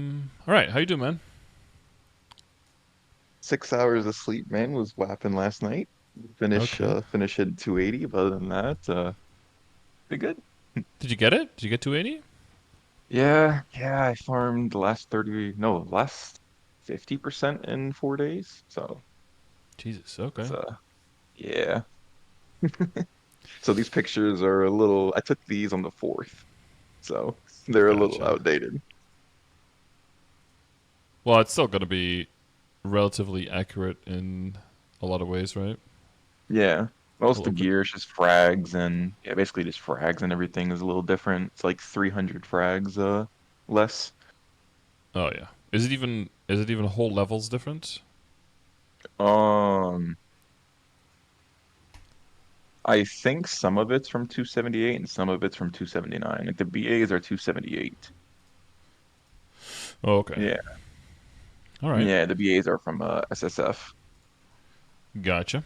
All right, how you doing, man? 6 hours of sleep, man, was whapping last night. Okay. Finish at 280, but other than that, pretty good. Did you get it? Did you get 280? Yeah, I farmed the last 30, no, last 50% in 4 days. So Jesus. it's Okay. yeah. So these pictures are a little, I took these on the 4th, so they're a little Gotcha. outdated. Well, it's still gonna be relatively accurate in a lot of ways, right? Yeah. A Most little of the bit. gear is just frags and yeah, basically just frags and everything is a little different. It's like 300 frags less. Oh yeah. Is it even whole levels different? Um I think some of it's from 278 and some of it's from 279. Like the BAs are 278. Oh, okay. Yeah. All right. Yeah, the BAs are from SSF. Gotcha.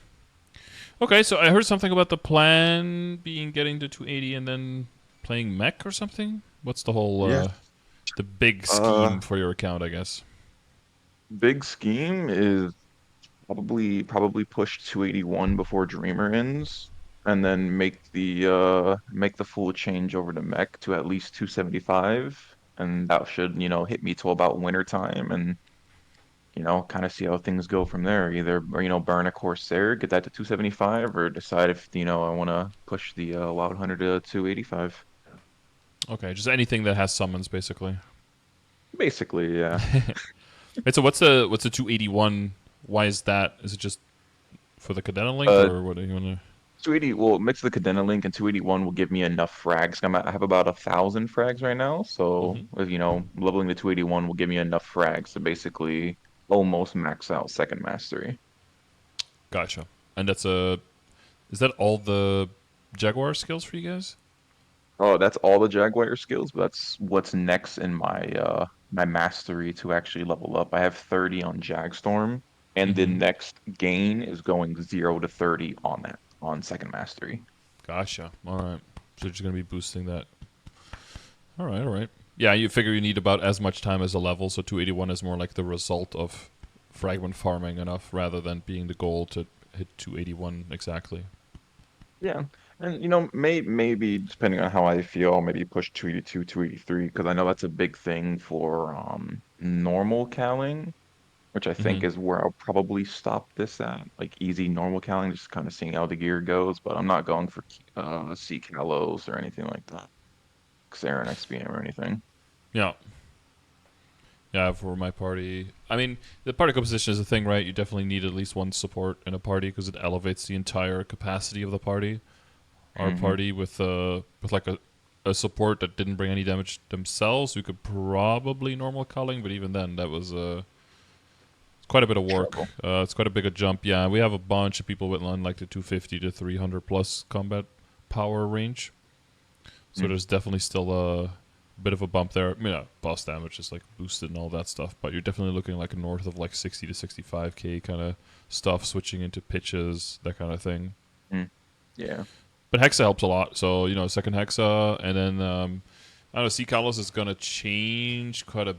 Okay, so I heard something about the plan being getting to 280 and then playing mech or something. What's the whole Yeah. the big Uh scheme for your account? I guess. Big scheme is probably push 281 before Dreamer ends and then make the full change over to mech to at least 275 and that should, hit me till about winter time and kind of see how things go from there. Either, burn a Corsair, get that to 275, or decide if, I want to push the Wild Hunter to 285. Okay, just anything that has summons, basically. Basically, yeah. Wait, so what's the 281? Why is that? Is it just for the Cadena link, Uh, or what do you want to? 280, well, mix the Cadena Link and 281 will give me enough frags. I have about 1,000 frags right now, so, Mm-hmm. leveling the 281 will give me enough frags to basically almost max out second mastery. Gotcha. And that's a. Is that all the Jaguar skills for you guys? Oh, that's all the Jaguar skills, but that's what's next in my mastery to actually level up. I have 30 on Jagstorm, and the Mm-hmm. next gain is going 0 to 30 on that on second mastery. Gotcha. All right. So you're just gonna be boosting that. All right. All right. Yeah, you figure you need about as much time as a level, so 281 is more like the result of fragment farming enough rather than being the goal to hit 281 exactly. Yeah. And maybe depending on how I feel, I'll maybe push 282, 283, because I know that's a big thing for normal calling, which I Mm-hmm. think is where I'll probably stop this at. Like easy normal calling, just kind of seeing how the gear goes, but I'm not going for C Kalos or anything like that. Xerath XPM or anything. Yeah. Yeah, for my party. I mean, the party composition is a thing, right? You definitely need at least one support in a party because it elevates the entire capacity of the party. Our Hmm. party with like a support that didn't bring any damage themselves, we could probably normal culling, but even then, that was quite a bit of work. Trouble. It's quite a big a jump. Yeah, we have a bunch of people with like the 250 to 300 plus combat power range, so Mm. there's definitely still a bit of a bump there. I mean, boss damage is like boosted and all that stuff, but you're definitely looking like north of like 60 to 65k kind of stuff, switching into pitches, that kind of thing. Mm. Yeah. But Hexa helps a lot. So second Hexa, and then I don't know. Sea Kalos is gonna change quite a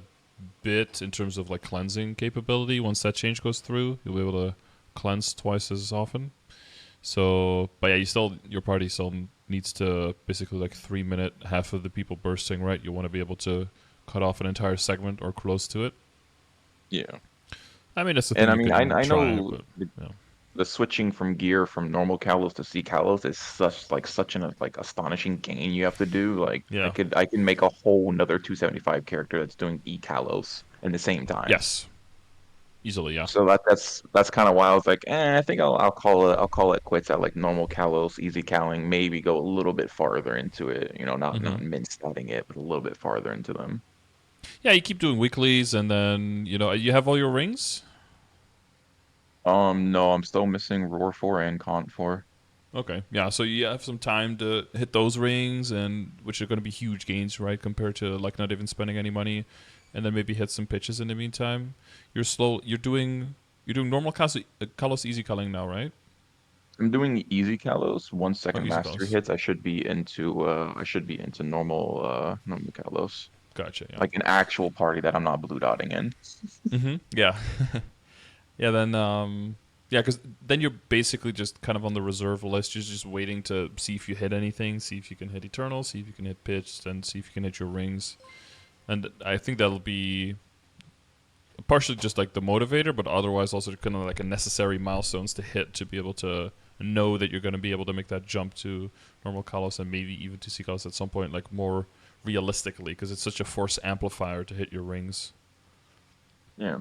bit in terms of like cleansing capability. Once that change goes through, you'll be able to cleanse twice as often. So, but yeah, your party still needs to basically like 3 minute, half of the people bursting, right? You want to be able to cut off an entire segment or close to it. Yeah. I mean, that's the And thing I you mean, I can I try, know but yeah, the switching from gear from normal Kalos to C Kalos is such an like astonishing gain you have to do. Like yeah, I can make a whole another 275 character that's doing E Kalos in the same time. yes, easily, yeah. So that's kind of why I was like, I think I'll call it quits at like normal Kalos, easy Kaling, maybe go a little bit farther into it, Hmm. not min starting it, but a little bit farther into them. Yeah, you keep doing weeklies, and then you have all your rings. No, I'm still missing Roar 4 and Con 4. Okay, yeah. So you have some time to hit those rings, and which are going to be huge gains, right? Compared to like not even spending any money, and then maybe hit some pitches in the meantime. You're slow. You're doing normal Kalos easy culling now, right? I'm doing easy Kalos. Once Oh, second easy mastery Kalos. hits, I should be into normal Kalos. Gotcha. Yeah. like an actual party that I'm not blue dotting in. Yeah. Yeah. Then yeah, because then you're basically just kind of on the reserve list. You're just waiting to see if you hit anything, see if you can hit Eternal, see if you can hit Pitch, and see if you can hit your rings. And I think that'll be partially just like the motivator, but otherwise also kind of like a necessary milestones to hit to be able to know that you're going to be able to make that jump to normal Kalos and maybe even to see Kalos at some point, like more realistically, because it's such a force amplifier to hit your rings. Yeah.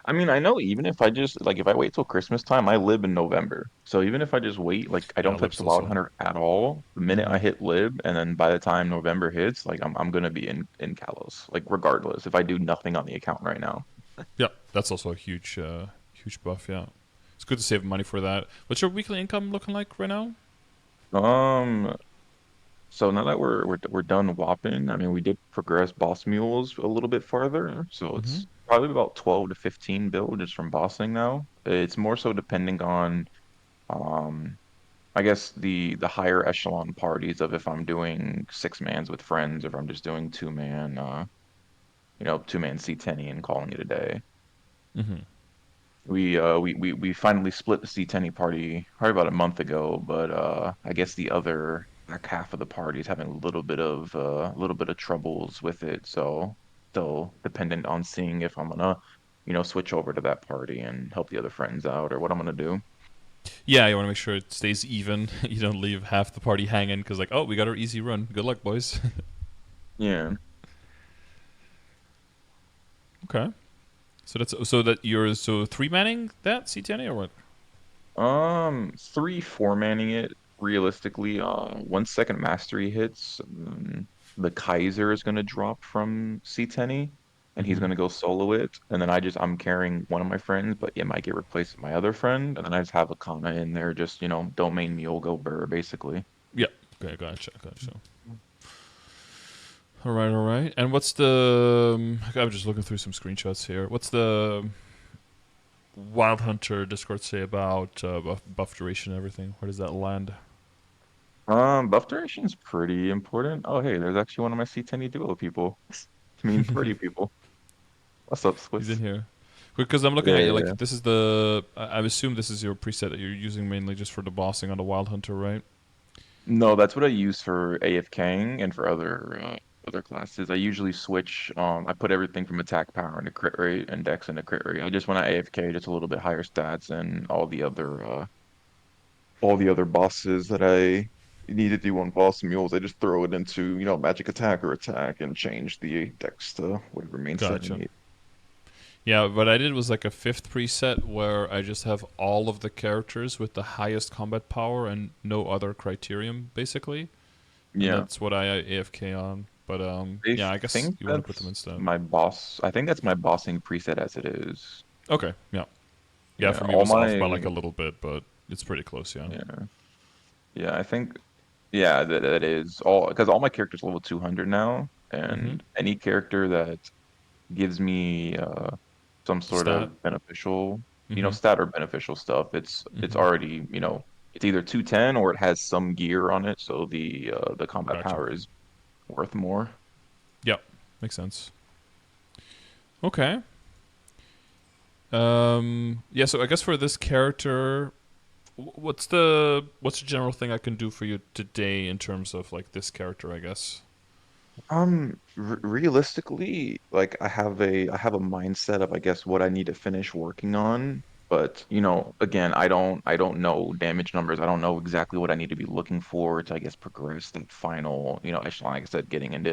I mean, I know even if I just like if I wait till Christmas time, I lib in November. So even if I just wait, like I Yeah, don't touch Lib's the Wild also. Hunter at all, the minute I Hmm. hit lib, and then by the time November hits, like I'm gonna be in Kalos, like regardless if I do nothing on the account right now. Yeah, that's also a huge buff. Yeah, it's good to save money for that. What's your weekly income looking like right now? Um, so now that we're done whopping, I mean we did progress boss mules a little bit farther, so Hmm. it's probably about 12 to 15 bill just from bossing now. It's more so depending on um I guess the higher echelon parties of if I'm doing six mans with friends or if I'm just doing two man two man C10 and calling it a day. Hmm. We finally split the C10 party probably about a month ago, but I guess the other back half of the party is having a little bit of troubles with it, so still dependent on seeing if I'm gonna switch over to that party and help the other friends out or what I'm gonna do. Yeah, you want to make sure it stays even. You don't leave half the party hanging because like, oh, we got our easy run. Good luck, boys. Yeah. Okay. So that's so that you're so three manning that CTNA or what? Three four manning it realistically. 1 second mastery hits. The Kaiser is gonna drop from C10, and he's Mm-hmm. gonna go solo it. And then I'm carrying one of my friends, but it might get replaced with my other friend. And then I just have a Kana in there, just don't main mule go burr basically. Yeah. Okay, gotcha. All right, all right. And what's the? I'm just looking through some screenshots here. What's the Wild Hunter Discord say about buff duration and everything? Where does that land? Buff duration is pretty important. Oh hey, there's actually one of my C10 duo people. I mean party people. What's up, He's in Swiss? here. Because I'm looking Yeah, at you, yeah. like this is the. I assume this is your preset that you're using mainly just for the bossing on the Wild Hunter, right? No, that's what I use for AFKing and for other classes. I usually switch. I put everything from attack power into crit rate and dex into crit rate. I just want to AFK just a little bit higher stats and all the other bosses that I need to do on boss mules. I just throw it into magic attack or attack and change the dex to whatever main stat I Gotcha. need. Yeah, what I did was like a fifth preset where I just have all of the characters with the highest combat power and no other criterion, basically, and Yeah, that's what I AFK on. But I yeah, I guess think you want to put them that's instead. my boss. I think that's my bossing preset as it is. Okay, yeah, yeah. Yeah, For me, it all was off by like my a little bit, but it's pretty close. Yeah. yeah. Yeah, I think yeah, that is all because all my characters level 200 now, Mm-hmm. and any character that gives me some sort Stat. of beneficial, Mm-hmm. stat or beneficial stuff, it's Mm-hmm. already, it's either 210 or it has some gear on it, so the combat Gotcha. power is worth more. Yep. Makes sense. Okay. Yeah. So I guess for this character, what's the general thing I can do for you today in terms of like this character? I guess. Realistically, like I have a mindset of I guess what I need to finish working on, but again, I don't know damage numbers. I don't know exactly what I need to be looking for to I guess progress that final, echelon, like I said, getting into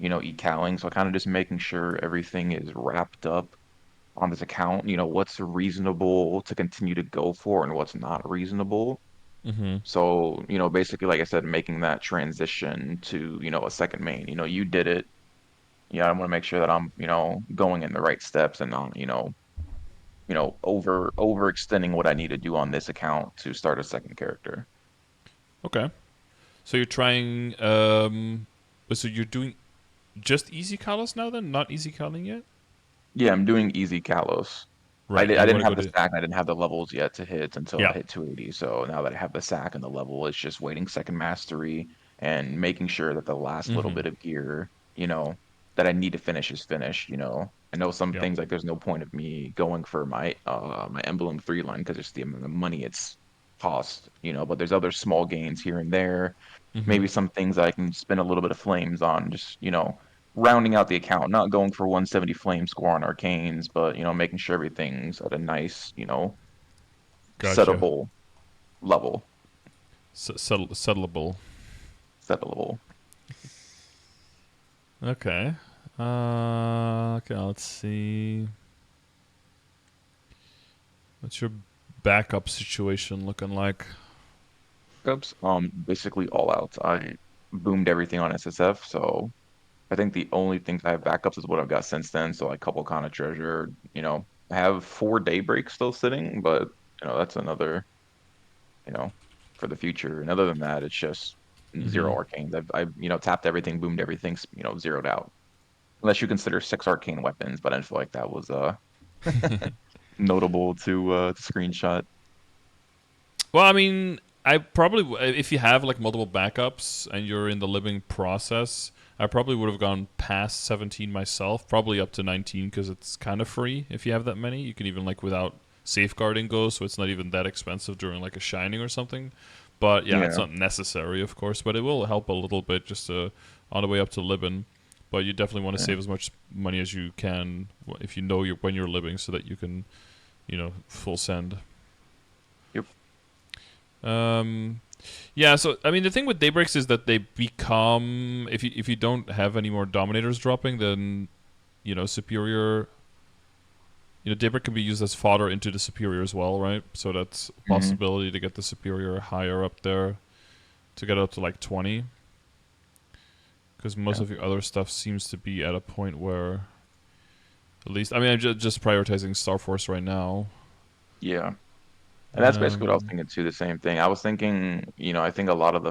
ecaling. So kind of just making sure everything is wrapped up on this account, what's reasonable to continue to go for and what's not reasonable. Mm-hmm. So, basically, like I said, making that transition to, a second main, you did it. Yeah, I want to make sure that I'm, going in the right steps and not, overextending what I need to do on this account to start a second character. Okay. So you're trying. So you're doing just easy Kalos now, then? Not easy Kaling yet? Yeah, I'm doing easy Kalos. Right. And I you want didn't to go have the to. stack and I didn't have the levels yet to hit until I Yeah. hit 280. So now that I have the sack and the level, it's just waiting second mastery and making sure that the last little Mm-hmm. bit of gear, that I need to finish is finished. I know some Yep. things like there's no point of me going for my Emblem 3 line because it's the amount of money it's cost. But there's other small gains here and there. Mm-hmm. Maybe some things I can spend a little bit of flames on, just rounding out the account, not going for 170 flame score on arcanes, but making sure everything's at a nice, Gotcha. settable level, Settleable. settable. Okay. Okay, let's see. What's your backup situation looking like? Backups, basically all out. I boomed everything on SSF, so I think the only things I have backups is what I've got since then. So like couple kind of treasure, I have 4 daybreaks still sitting, but that's another, you know, for the future. And other than that, it's just Mm-hmm. zero arcanes. I've tapped everything, boomed everything, zeroed out. Unless you consider 6 arcane weapons, but I feel like that was notable to screenshot. Well, I mean, I probably if you have like multiple backups and you're in the living process, I probably would have gone past 17 myself, probably up to 19 because it's kind of free if you have that many. You can even like without safeguarding go, so it's not even that expensive during like a shining or something. But yeah, it's Yeah, not necessary, of course, but it will help a little bit just on the way up to living. But you definitely want to yeah. save as much money as you can if you know when you're living, so that you can, full send. Yep. Um, yeah, so I mean the thing with daybreaks is that they become if you don't have any more dominators dropping, then superior. Daybreak can be used as fodder into the superior as well, right? So that's a Hmm. possibility to get the superior higher up there to get up to like 20, because most Yeah. of your other stuff seems to be at a point where at least I mean I'm just prioritizing Star Force right now. Yeah. And that's basically what I was Um, thinking too, the same thing. I was thinking, I think a lot of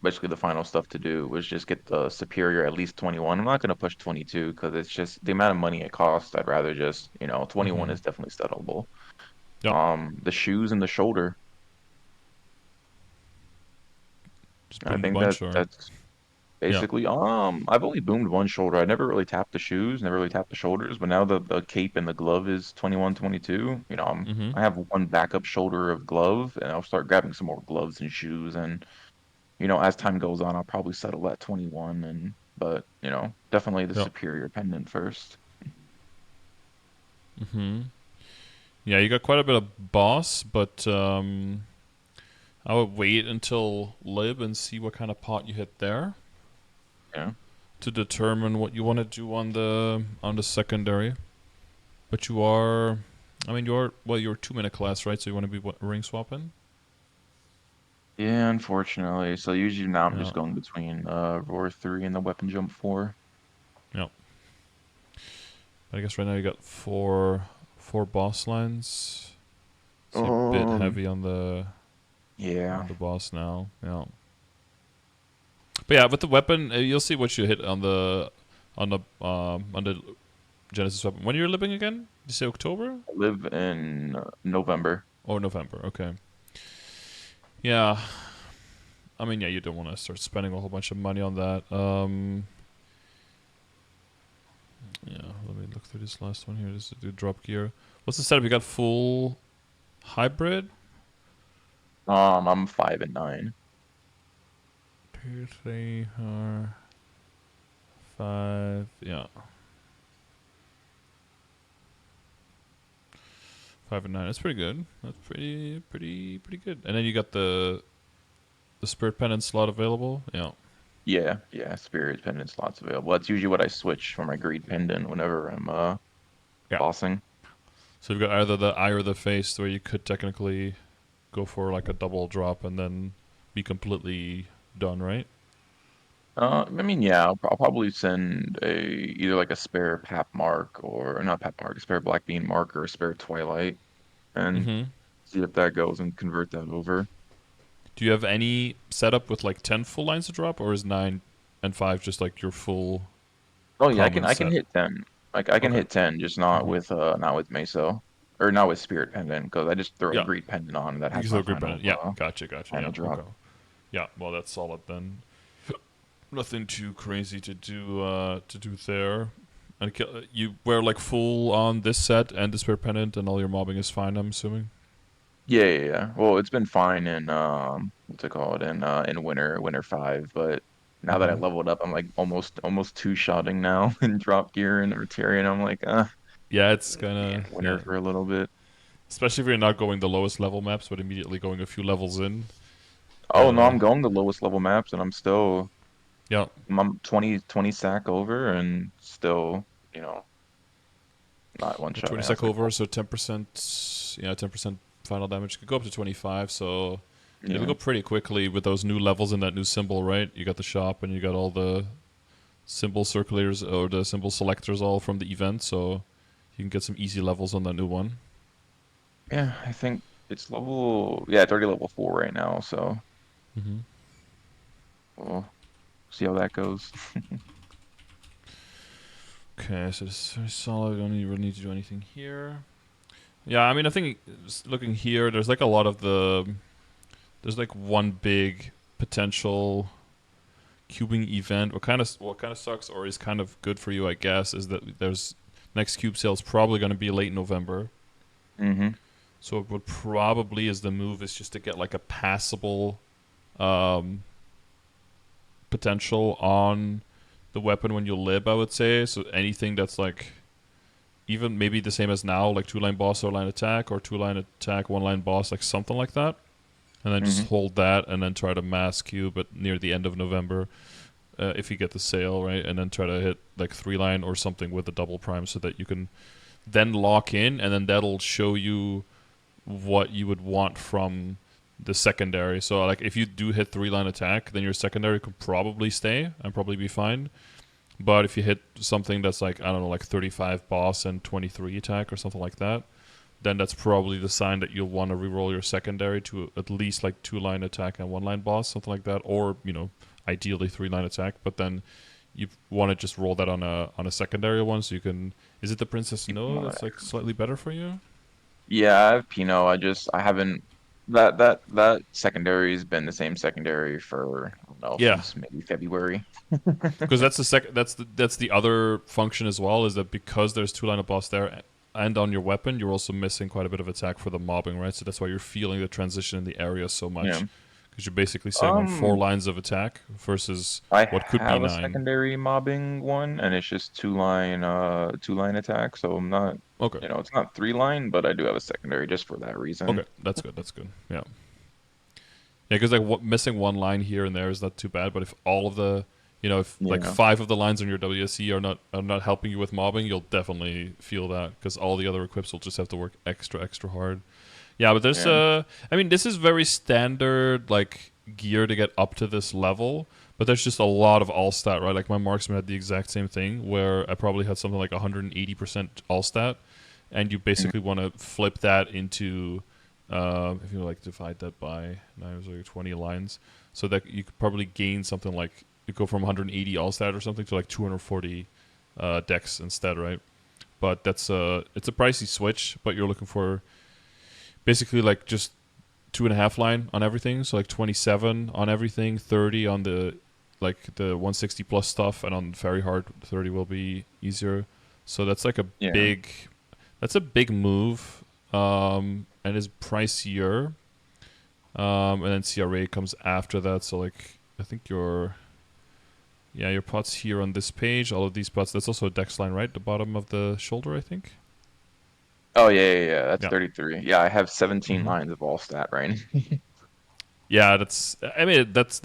basically the final stuff to do was just get the superior at least 21. I'm not going to push 22 because it's just the amount of money it costs. I'd rather just, 21 mm-hmm. is definitely settleable. Yep, The shoes and the shoulder. just I boom the think bunch or that's yeah. basically, I've only boomed one shoulder. I never really tapped the shoes, never really tapped the shoulders, but now the cape and the glove is 21, 22. Mm-hmm. I have one backup shoulder of glove, and I'll start grabbing some more gloves and shoes. And as time goes on, I'll probably settle at 21. But definitely the Yep. superior pendant first. Mm-hmm. Yeah, you got quite a bit of boss, but I would wait until lib and see what kind of pot you hit there Yeah. to determine what you want to do on the secondary. But I mean, you're 2 minute class, right? So you want to be ring swapping? Yeah, unfortunately. So usually now I'm Yeah, just going between Roar 3 and the Weapon Jump 4. yeah. I guess right now you got four boss lines. So you're a bit Um, heavy on the yeah. boss now. Yeah. But yeah, with the weapon, you'll see what you hit on the Genesis weapon. When you're living again? Did you say October I live in November. or November? Okay. Yeah. I mean, yeah, you don't want to start spending a whole bunch of money on that. Yeah. Let me look through this last one here. This is the drop gear. What's the setup? You got full hybrid. I'm 5 and 9. 2, 3, 5. Yeah. 5 and 9. That's pretty good. That's pretty good. And then you got the spirit pendant slot available. Yeah. Yeah, yeah, Spirit pendant slots available. That's usually what I switch for my greed pendant whenever I'm Yeah. bossing. So you've got either the eye or the face, where you could technically go for like a double drop and then be completely done, right? I mean, yeah, I'll probably send either like a spare Pap Mark or not Pap Mark, a spare Black Bean Mark or a spare Twilight and Mm-hmm. see if that goes and convert that over. Do you have any setup with like 10 full lines to drop, or is 9 and 5 just like your full Oh yeah, I can common I can set? hit 10. Like I can Okay. hit 10, just Mm-hmm. not with Meso or not with Spirit Pendant because I just throw a Yeah. greed pendant on and that You has can my still grip on it. Yeah. Gotcha. final Yeah. drop. Okay. Yeah. Well, that's solid then. nothing too crazy to do there. And you wear like full on this set and the Despair Pendant, and all your mobbing is fine. I'm assuming. Yeah, yeah, yeah. Well, it's been fine in what's it called in winter 5, but now that I Mm-hmm. leveled up, I'm like almost two-shotting now in drop gear and Arterian. I'm like, Yeah, it's be kind in of winter yeah. for a little bit. Especially if you're not going the lowest level maps, but immediately going a few levels in. Oh no, Uh, I'm going the lowest level maps and yeah, I'm 20 sack over and still, you know, not one the shot. 20 I was sec like, over, so 10%. Yeah, 10% final damage could go up to 25. So it'll yeah, go pretty quickly with those new levels and that new symbol, right? You got the shop and you got all the symbol circulators or the symbol selectors all from the event, so you can get some easy levels on that new one. yeah. I think it's already level 4 right now, so Mm-hmm. we'll see how that goes. Okay, so this is very solid. We don't really need to do anything here. Yeah, I mean, I think looking here, there's like a lot of there's like one big potential cubing event. What kind of sucks or is kind of good for you, I guess, is that there's next cube sale is probably going to be late November. Hmm. So what probably is the move is just to get like a passable um, potential on the weapon when you lib, I would say. So anything that's like even maybe the same as now, like 2-line boss or line attack, or 2-line attack, 1-line boss, like something like that. And then just Hmm. hold that and then try to mass cube at near the end of November if you get the sale, right? And then try to hit like 3-line or something with the double prime so that you can then lock in, and then that'll show you what you would want from the secondary. So like if you do hit 3-line attack, then your secondary could probably stay and probably be fine. But if you hit something that's like, I don't know, like 35 boss and 23 attack or something like that, then that's probably the sign that you'll want to reroll your secondary to at least like 2-line attack and 1-line boss, something like that, or ideally 3-line attack. But then you want to just roll that on a secondary one, so you can. Is it the Princess Keep them No on that's like extra. slightly better for you? Yeah, I have Pinot. I haven't that secondary has been the same secondary for I don't know Yeah, since maybe February. because that's the that's the other function as well, is that because there's 2-line of boss there and on your weapon, you're also missing quite a bit of attack for the mobbing, right? So that's why you're feeling the transition in the area so Yeah. much, because you're basically sitting on Um, 4 lines of attack versus I what could be have a 9. secondary mobbing one, and it's just two line attack. So I'm not, Okay, it's not 3 line, but I do have a secondary just for that okay, reason. that's good. That's good. Yeah, yeah, because like missing 1 line here and there is not too bad, but if all of the if like Yeah, 5 of the lines on your WSE are not helping you with mobbing, you'll definitely feel that, because all the other equips will just have to work extra hard. Yeah, but there's yeah. I mean, this is very standard like gear to get up to this level, but there's just a lot of all stat, right? Like my marksman had the exact same thing where I probably had something like 180% all stat, and you Mm. basically want to flip that into if you like divide that by like 20 lines, so that you could probably gain something like you go from 180 all stat or something to like 240 dex instead, right? But it's a pricey switch, but you're looking for basically like just 2.5 line on everything, so like 27 on everything, 30 on the 160 plus stuff, and on very hard 30 will be easier. So that's like a Yeah. big that's a big move, and is pricier. And then CRA comes after that. So like I think your pots here on this page, all of these pots. That's also a dex line, right? The bottom of the shoulder, I think. Oh yeah. That's Yeah. 33. Yeah, I have 17 Mm-hmm. lines of all stat right. Yeah, that's. I mean, that's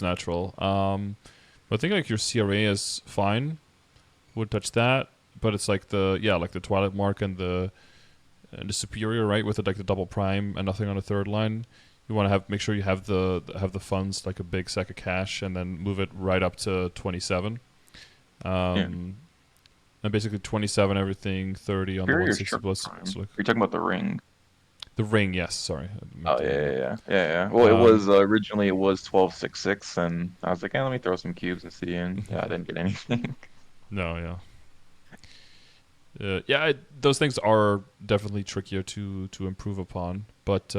natural. But I think like your CRA is fine. Would touch that, but it's like the Twilight Mark and the Superior, right, with like the double prime and nothing on the third line. You want to make sure you have the funds, like a big sack of cash, and then move it right up to 27. Yeah. Um, and basically 27 everything, 30 on the Superior's 160 triple plus. prime. So like You're talking about the ring. the ring, yes. Sorry, I meant Oh the ring. yeah. Well, it Um, was originally it was 12.66, and I was like, let me throw some cubes and see. And yeah, I didn't get anything. no, yeah. Those things are definitely trickier to improve upon, but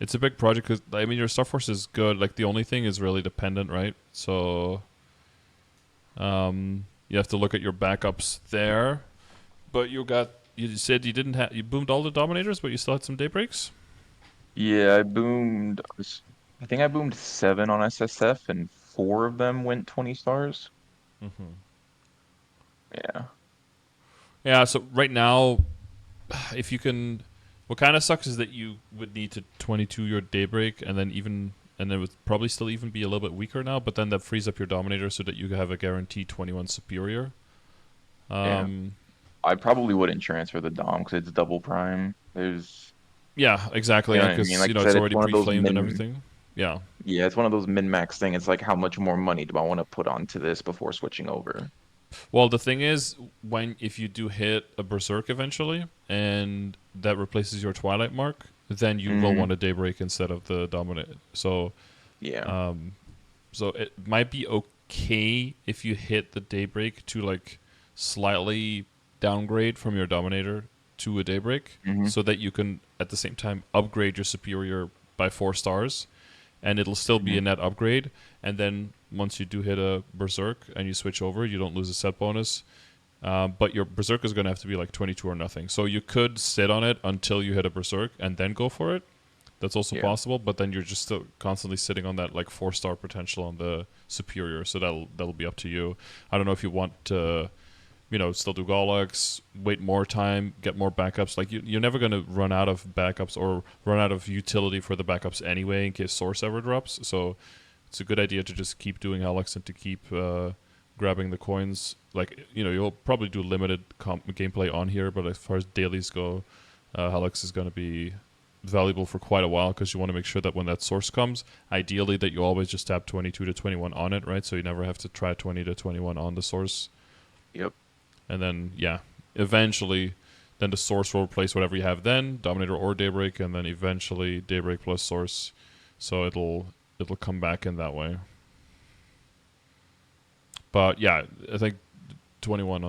it's a big project because I mean your Star Force is good. Like the only thing is really dependent, right? So you have to look at your backups there. But you said you didn't have you boomed all the Dominators, but you still had some daybreaks. Yeah, I think I boomed 7 on SSF and 4 of them went 20 stars. Yeah. Yeah. So right now, if you can, what kind of sucks is that you would need to 22 your daybreak, and it would probably still even be a little bit weaker now. But then that frees up your Dominator so that you have a guaranteed 21 superior. Yeah. Um, I probably wouldn't transfer the Dom because it's double prime. yeah, You exactly. know And what I mean? because Like I it's said, it's already one of those pre-flamed and min, everything. Yeah. yeah, it's one of those min-max thing. It's like how much more money do I want to put onto this before switching over? Well, the thing is, if you do hit a berserk eventually, and that replaces your twilight mark, then you will Hmm. want a daybreak instead of the dominant. Yeah. Um, so it might be okay if you hit the daybreak to like slightly downgrade from your dominator to a daybreak, Hmm. so that you can at the same time upgrade your superior by 4 stars, and it'll still be Hmm. a net upgrade. And then once you do hit a berserk and you switch over, you don't lose a set bonus. But your berserk is going to have to be like 22 or nothing. So you could sit on it until you hit a berserk and then go for it. That's also Yeah. possible, but then you're just still constantly sitting on that like 4 star potential on the superior. So that'll be up to you. I don't know if you want to, still do Galax, wait more time, get more backups. Like you're never going to run out of backups or run out of utility for the backups anyway in case source ever drops. So it's a good idea to just keep doing Alex and to keep grabbing the coins. Like you'll probably do limited gameplay on here, but as far as dailies go, Helix is going to be valuable for quite a while because you want to make sure that when that source comes, ideally that you always just tap 22 to 21 on it, right? So you never have to try 20 to 21 on the source. Yep. And then, yeah, eventually, then the source will replace whatever you have then, Dominator or Daybreak, and then eventually Daybreak plus source. So it'll come back in that way. But yeah, I think 21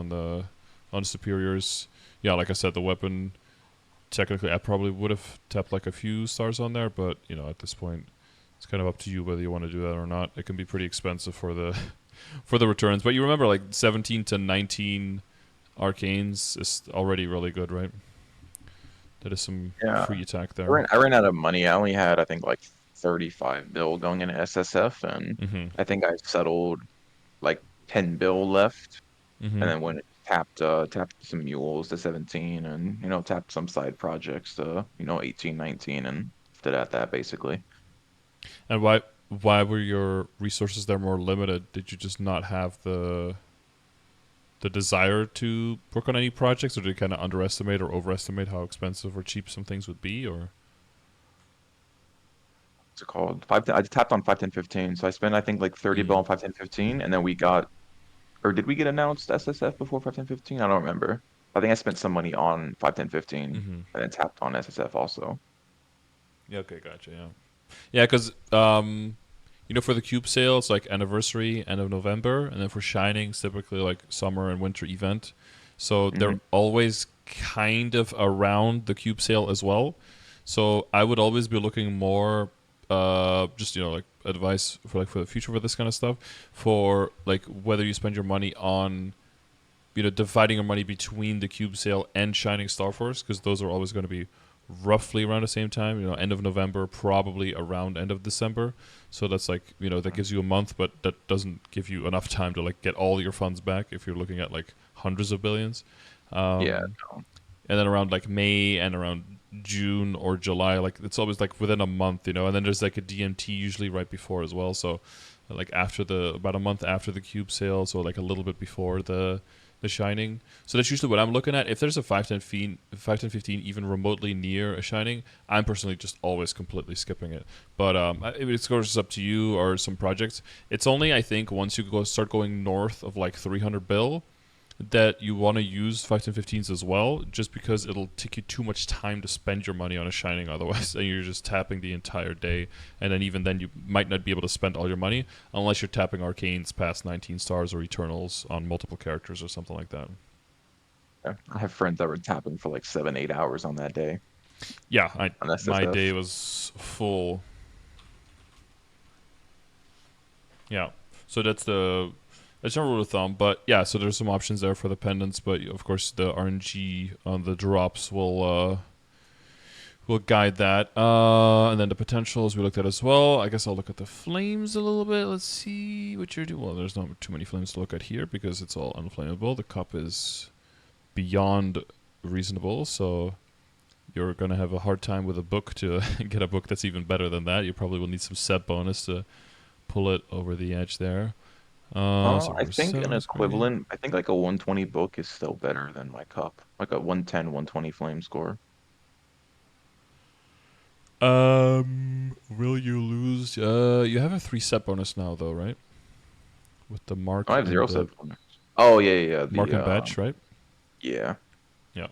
on superiors. Yeah, like I said, the weapon technically I probably would have tapped like a few stars on there, but at this point it's kind of up to you whether you want to do that or not. It can be pretty expensive for the for the returns, but you remember like 17 to 19 arcanes is already really good, right? That is some Yeah. free attack I there. ran out of money. I only had, I think, like 35 bill going into SSF, and Mhm. I think I settled like 10 bill left. And Mhm. then when it tapped some mules to 17 and, tapped some side projects to, 18, 19 and left it at that basically. And why were your resources there more limited? Did you just not have the desire to work on any projects, or did you kind of underestimate or overestimate how expensive or cheap some things would be, or? What's it called? I tapped on 5, 10, 15. So I spent, I think, like 30 bill Mm. on 5, 10, 15. And then we got, or did we get announced SSF before 5, 10, 15? I don't remember. I think I spent some money on 5, 10, 15 Mhm. and then tapped on SSF also. Yeah. Okay. Gotcha. Yeah. Yeah, because for the cube sale, it's like anniversary, end of November, and then for Shining's typically like summer and winter event. So they're Hmm. always kind of around the cube sale as well. So I would always be looking more, just like advice for the future for this kind of stuff, for like whether you spend your money on dividing your money between the cube sale and Shining Star Force, because those are always going to be roughly around the same time. End of November, probably around end of December. So that's like that gives you a month, but that doesn't give you enough time to like get all your funds back if you're looking at like hundreds of billions. Yeah. Um, and then around like May and around June or July, like it's always like within a month, and then there's like a DMT usually right before as well. So like about a month after the cube sale, so like a little bit before the Shining. So that's usually what I'm looking at. If there's a 5, 10, 15 even remotely near a Shining, I'm personally just always completely skipping it. But it goes up to you or some projects. It's only, I think, once you start going north of like 300 bill that you want to use 5, 10, 15s as well, just because it'll take you too much time to spend your money on a Shining otherwise, and you're just tapping the entire day, and then even then you might not be able to spend all your money unless you're tapping Arcanes past 19 stars or Eternals on multiple characters or something like that. I have friends that were tapping for like 7, 8 hours on that day. Yeah, on my day SSF. was full. Yeah. So that's our rule of thumb. But yeah, so there's some options there for the pendants, but of course the RNG on the drops will guide that. And then the potentials we looked at as well. I guess I'll look at the flames a little bit. Let's see what you're doing. Well, there's not too many flames to look at here because it's all unflammable. The cup is beyond reasonable, so you're gonna have a hard time with a book to get a book that's even better than that. You probably will need some set bonus to pull it over the edge there. So I row think an 7 is great. equivalent, I think like a 120 book is still better than my cup. Like a 110, 120 flame score. Will you lose? You have a 3 set bonus now, though, right? With the Oh, I mark have and zero the set bonus. Oh yeah, yeah, yeah. mark and badge, right? Yeah. Yeah.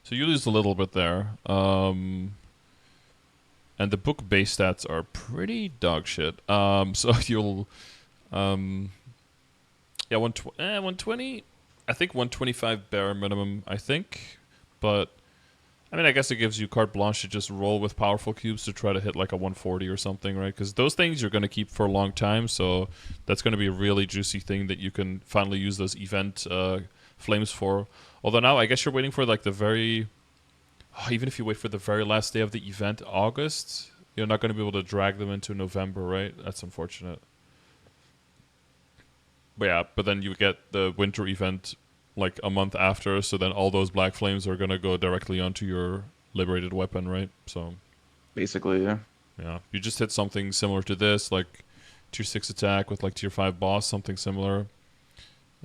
So you lose a little bit there. And the book base stats are pretty dog shit. So you'll, um, yeah, 120. I think 125 bare minimum. I think, but I mean, I guess it gives you carte blanche to just roll with powerful cubes to try to hit like a 140 or something, right? Because those things you're going to keep for a long time, so that's going to be a really juicy thing that you can finally use those event flames for. Although now I guess you're waiting for like the very, even if you wait for the very last day of the event, August, you're not going to be able to drag them into November, right? That's unfortunate. But yeah, but then you get the winter event like a month after, so then all those black flames are gonna go directly onto your liberated weapon, right? So Basically, yeah. yeah, you just hit something similar to this, like tier 6 attack with like tier 5 boss, something similar, and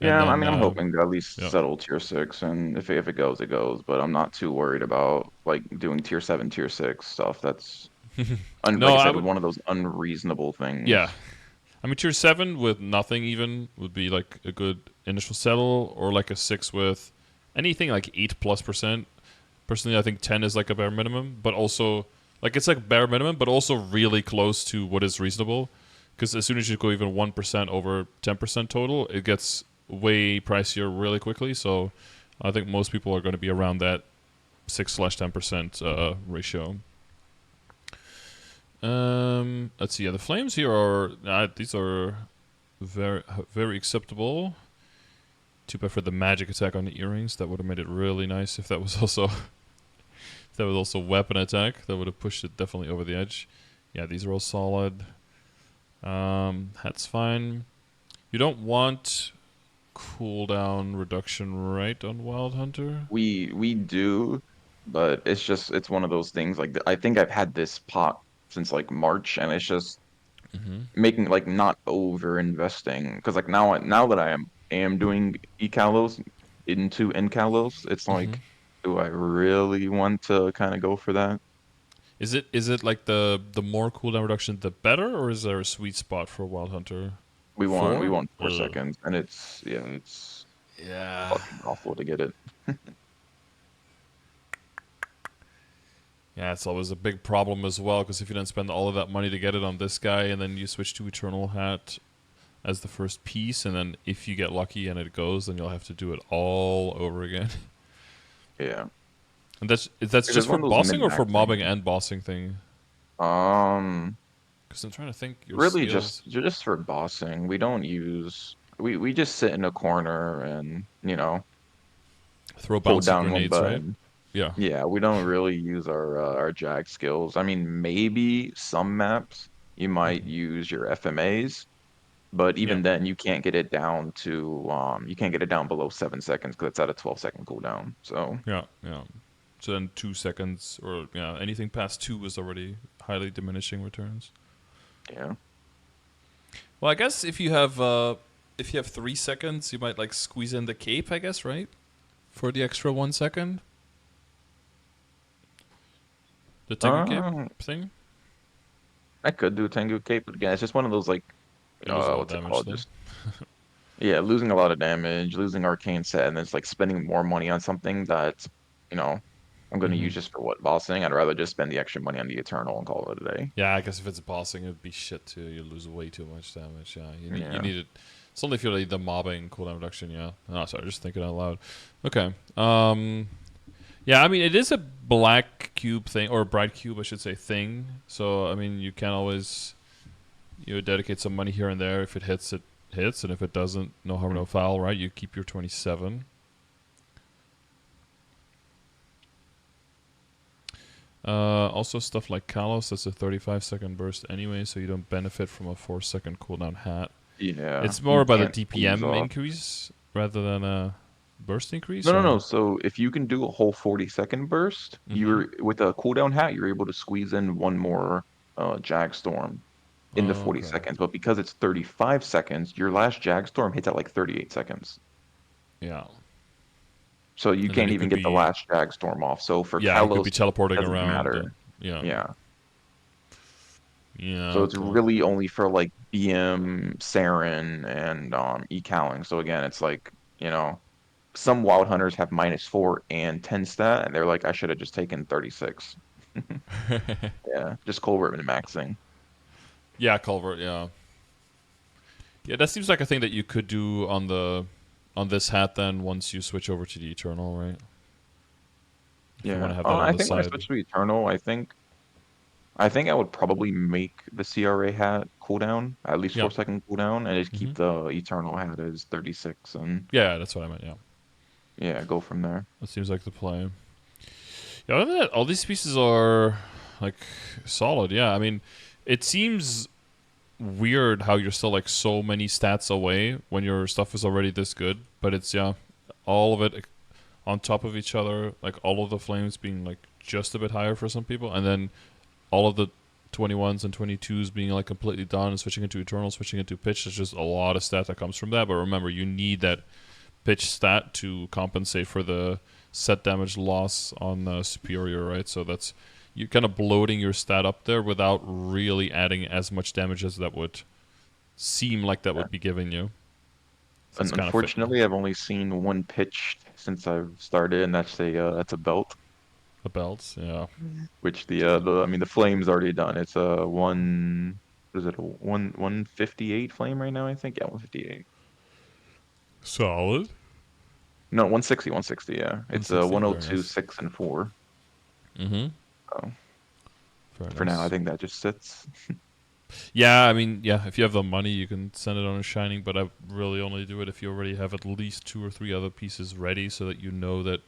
Yeah, I then mean, I'm hoping to at least yeah, settle tier six, and if it goes, it goes. But I'm not too worried about like doing tier seven, tier six stuff. That's no, like I I said, would, one of those unreasonable yeah, things. I mean tier 7 with nothing even would be like a good initial settle, or like a 6 with anything like 8+%. Personally, I think 10 is like a bare minimum, but also like it's like bare minimum, but also really close to what is reasonable. Because as soon as you go even 1% over 10% total, it gets way pricier really quickly. So I think most people are going to be around that 6/10% ratio. Let's see. Yeah, the flames here are these are very acceptable. Too bad for the magic attack on the earrings. That would have made it really nice if that was also that was also weapon attack. That would have pushed it definitely over the edge. Yeah, these are all solid. That's fine. You don't want cooldown reduction, right, on Wild Hunter? We do, but it's one of those things. Like I think I've had this pot since like March, and it's just Mm-hmm. making like not over investing because like now that I am doing ecalos into encalos, it's Mm-hmm. like, do I really want to kind of go for that? Is it like the more cooldown reduction the better, or is there a sweet spot for Wild Hunter? We 4? want 4 seconds, and it's Yeah. fucking awful to get it. Yeah, it's always a big problem as well, because if you don't spend all of that money to get it on this guy, and then you switch to Eternal Hat as the first piece, and then if you get lucky and it goes, then you'll have to do it all over again. Yeah, And that's because it's just for one of those bossing or for min-max mobbing things. and bossing thing? Um, Because I'm trying to think your Really skills. just for bossing. We don't use we just sit in a corner and Throw hold bouncy down one grenades, right? button. Yeah. Yeah, we don't really use our jag skills. I mean, maybe some maps you might Hmm. use your FMAs, but Yeah. even then you can't get it down to you can't get it down below 7 seconds because it's at a 12-second cooldown. So Yeah. Yeah. So then 2 seconds, or yeah, anything past 2 is already highly diminishing returns. yeah. Well, I guess if you have 3 seconds, you might like squeeze in the cape, I guess, right? For the extra 1 second, the Tengu cape Uh, thing. I could do Tengu Cape, but again, it's just one of those like You lose a lot of what's it damage called? though. Just yeah, losing a lot of damage, losing arcane set, and then it's like spending more money on something that, you know, I'm going to Hmm. use just for what bossing. I'd rather just spend the extra money on the Eternal and call it a day. Yeah, I guess if it's bossing, it'd be shit too. You lose way too much damage. Yeah, you Yeah. need it. It's only if you need the mobbing cooldown reduction. Yeah. Oh, sorry, just thinking out loud. Okay. Yeah, I mean it is a black cube thing or bright cube, I should say, thing. So I mean, you can always dedicate some money here and there. If it hits, it hits, and if it doesn't, no harm, no foul, right? You keep your 27. Also, stuff like Kalos, that's a 35-second burst anyway, so you don't benefit from a 4-second cooldown hat. Yeah, It's more you about a can't squeeze DPM off. increase rather than a burst increase, No, no, or? no. So if you can do a whole 40-second burst, Mm-hmm. you're with a cooldown hat, you're able to squeeze in one more Jag Storm in the 40 Okay. seconds. But because it's 35 seconds, your last Jag Storm hits at like 38 seconds. Yeah. So you And then can't it even could get the be, last Jag Storm off. So for yeah, it could Kalos, be it teleporting doesn't around. matter. And, yeah. Yeah. Yeah, So it's okay. really only for like BM, Saren, and E-Cowling. So again, it's like, you know, some Wild Hunters have -4 and 10 stat, and they're like, I should have just taken 36. Yeah, just Culvert and maxing. Yeah, Culvert, yeah. Yeah, that seems like a thing that you could do on this hat then once you switch over to the Eternal, right? If you want Yeah. to have that on I the think when I side. switch to Eternal, I think I would probably make the CRA hat cooldown, at least Yeah. 4-second cooldown, and just Mm-hmm. keep the Eternal hat as 36 and Yeah, that's what I meant, yeah. yeah, go from there. That seems like the play. Yeah, other than that, all these pieces are like solid. Yeah, I mean, it seems weird how you're still like so many stats away when your stuff is already this good, but it's yeah, all of it on top of each other, like all of the flames being like just a bit higher for some people, and then all of the 21s and 22s being like completely done and switching into eternal, switching into pitch. There's just a lot of stat that comes from that. But remember, you need that pitch stat to compensate for the set damage loss on superior, right? So that's you're kind of bloating your stat up there without really adding as much damage as that would seem like that Yeah. would be giving you. So it's And kind of fit unfortunately, I've only seen one pitch since I've started, and that's a belt, the belts. Yeah, which the I mean the flame's already done. It's a one. What is it? A 158 flame right now, I think. Yeah, 158. solid. No, 160, 160. Yeah, it's a 160, very 102, nice. 6 and 4. Mm-hmm. So Very for now, I nice. think that just sits. Yeah, I mean, yeah, if you have the money, you can send it on a Shining, but I really only do it if you already have at least 2 or 3 other pieces ready so that you know that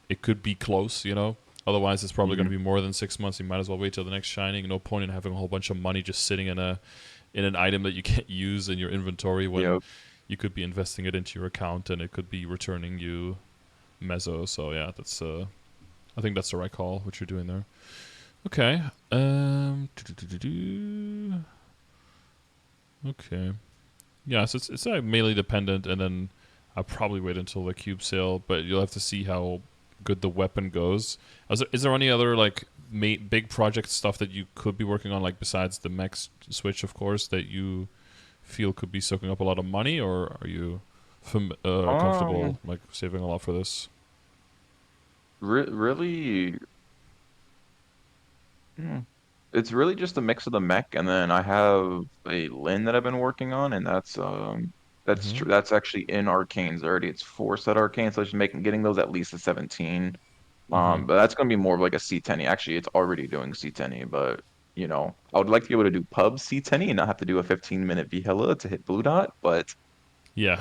it could be close, you know? Otherwise, it's probably going to Mhm. be more than 6 months. You might as well wait till the next Shining. No point in having a whole bunch of money just sitting in an item that you can't use in your inventory when Yep. you could be investing it into your account and it could be returning you mezzo. So yeah, that's I think that's the right call. What you're doing there. Okay. Okay. Yeah, so it's melee dependent, and then I'll probably wait until the cube sale, but you'll have to see how good the weapon goes. Is there any other like big project stuff that you could be working on, like besides the max switch, of course, that you feel could be soaking up a lot of money, or are you Um, comfortable like saving a lot for this? really, hmm, it's really just a mix of the mech, and then I have a Lin that I've been working on, and Mm-hmm. that's actually in Arcanes already. It's 4 set Arcanes, so just making getting those at least a 17. Mm-hmm. But that's gonna be more of like a C10. Actually, it's already doing C10, but I would like to be able to do pub C10 and not have to do a 15-minute Vihela to hit blue dot, but Yeah.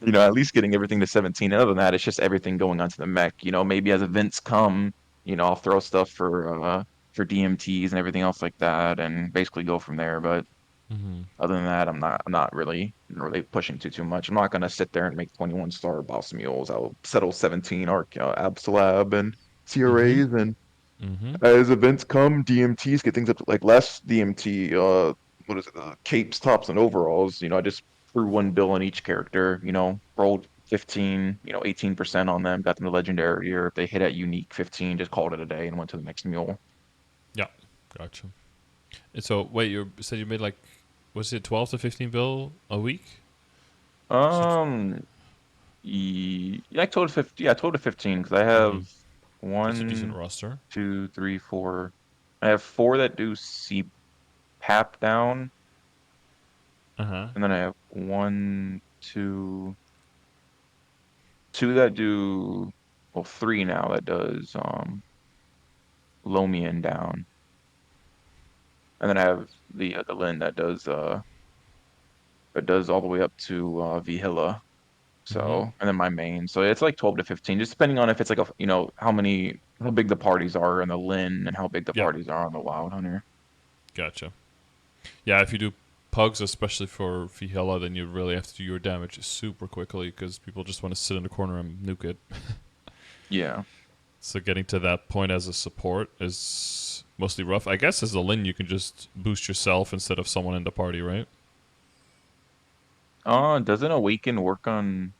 at least getting everything to 17. Other than that, it's just everything going onto the mech. Maybe as events come, I'll throw stuff for DMTs and everything else like that, and basically go from there. But Mm-hmm. other than that, I'm not really pushing too much. I'm not gonna sit there and make 21-star boss mules. I'll settle 17 arc Absolab and Mm-hmm. CRAs, and Mm-hmm. as events come, DMTs get things up to like less DMT. What is it? Capes, tops, and overalls. I just threw one bill on each character. Rolled 15, 18% on them, got them to legendary, or if they hit at unique 15, just called it a day and went to the next mule. Yeah. Gotcha. And so wait, you said you made like was it 12 to 15 bill a week? Um, yeah, I told 50. Yeah, I told it 15 because I Mm-hmm. have That's a decent one, roster. 2, 3, 4. I have four that do CPAP down, Uh huh. and then I have one, two that do, well, three now that does Lomian down, and then I have the Lin that does all the way up to Vihilla. Mm-hmm. So, and then my main. So it's like 12 to 15, just depending on if it's like a, how big the parties are in the Lin and how big the Yep. parties are on the Wild Hunter. Gotcha. Yeah, if you do pugs, especially for Fihella, then you really have to do your damage super quickly because people just want to sit in the corner and nuke it. Yeah. So getting to that point as a support is mostly rough. I guess as a Lin, you can just boost yourself instead of someone in the party, right? Doesn't Awaken work on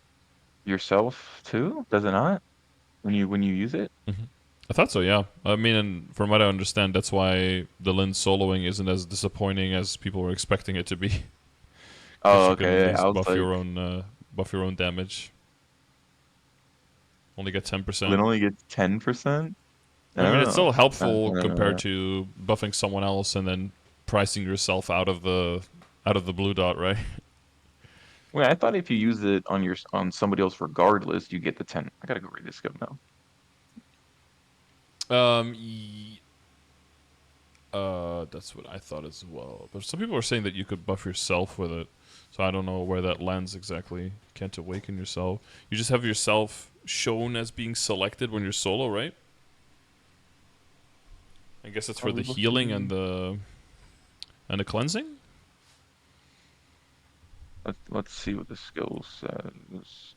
yourself too? Does it not? When you use it? Mm-hmm. I thought so, yeah. I mean, and from what I understand, that's why the Lin soloing isn't as disappointing as people were expecting it to be, because Oh, you can at okay. I least was like, buff your own damage. Only get Lin 10%. only gets 10%? I mean, it's Oh. still helpful compared Uh, to buffing someone else and then pricing yourself out of the blue dot, right? Wait, I thought if you use it on on somebody else regardless, you get the 10. I gotta go read this script now. Um, that's what I thought as well. But some people are saying that you could buff yourself with it. So I don't know where that lands exactly. You can't awaken yourself. You just have yourself shown as being selected when you're solo, right? I guess it's Are for we the healing looking? and the cleansing. Let's see what the skill says.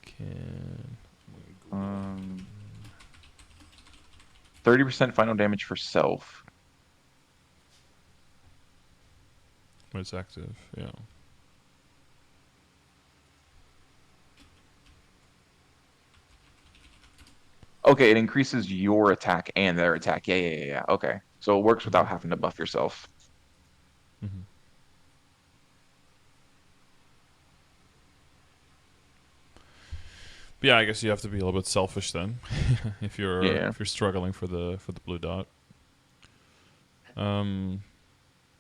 Can Google. Um, 30% final damage for self. When it's active, yeah. Okay, it increases your attack and their attack. Yeah, yeah, yeah, yeah. Okay. So it works Mm-hmm. without having to buff yourself. Mm-hmm. But yeah, I guess you have to be a little bit selfish then, Yeah. if you're struggling for the blue dot. Um,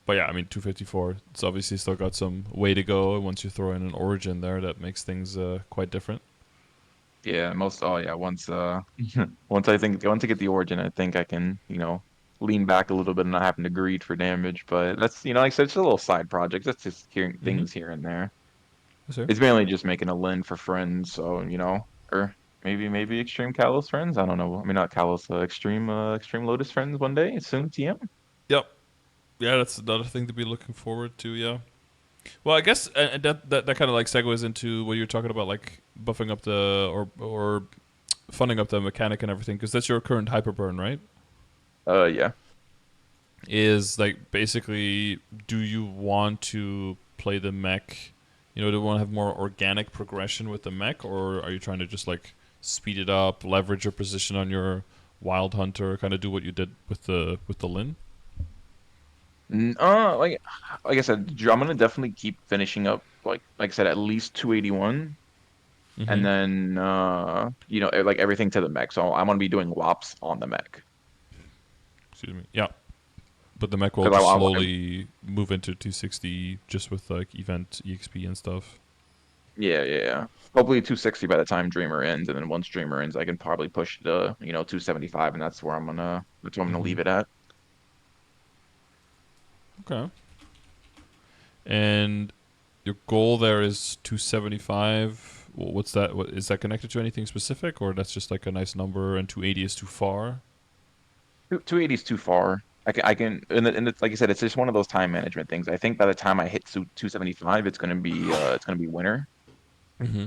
but yeah, I mean, 254. It's obviously still got some way to go. Once you throw in an origin there, that makes things quite different. Yeah, oh yeah, once I get the origin, I think I can, lean back a little bit and not having to greed for damage. But that's, like I said, it's a little side project. That's just hearing Mm-hmm. things here and there. Yes, sir. It's mainly just making a lin for friends, so or maybe extreme Kalos friends. I don't know. I mean, not Kalos, extreme Lotus friends one day soon. TM. Yep. Yeah, that's another thing to be looking forward to. Yeah. Well, I guess that kind of like segues into what you're talking about, like buffing up the or funding up the mechanic and everything, because that's your current hyperburn, right? Yeah. Is like basically, do you want to play the mech? Do you want to have more organic progression with the mech, or are you trying to just like speed it up, leverage your position on your wild hunter, kind of do what you did with the Lin? Like I said, I'm gonna definitely keep finishing up. Like I said, at least 281, and Mm-hmm. then like everything to the mech. So I'm gonna be doing WAPs on the mech Excuse me. Yeah, but the mech will because just I slowly move into 260 just with like event exp and stuff. yeah, yeah, yeah. Hopefully 260 by the time Dreamer ends, and then once Dreamer ends, I can probably push to 275, and that's where I'm gonna Mm-hmm. leave it at. Okay. And your goal there is 275. What's that? What is that connected to anything specific, or that's just like a nice number? And 280 is too far. 280 is too far. And it's, like I said, it's just one of those time management things. I think by the time I hit 275, it's gonna be winter. Mm-hmm.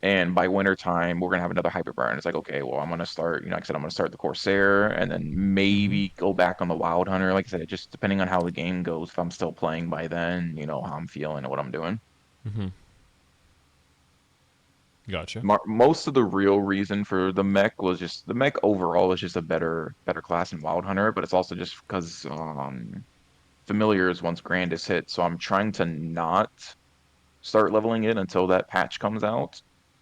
And by winter time, we're gonna have another hyperburn. It's like, okay, well, I'm gonna start, like I said, I'm gonna start the Corsair and then Mm-hmm. maybe go back on the Wild Hunter. Like I said, just depending on how the game goes, if I'm still playing by then, how I'm feeling and what I'm doing. Mm-hmm. Gotcha. Most of the real reason for the mech was just the mech overall is just a better class in Wild Hunter, but it's also just because familiars once Grand is hit. So I'm trying to not start leveling it until that patch comes out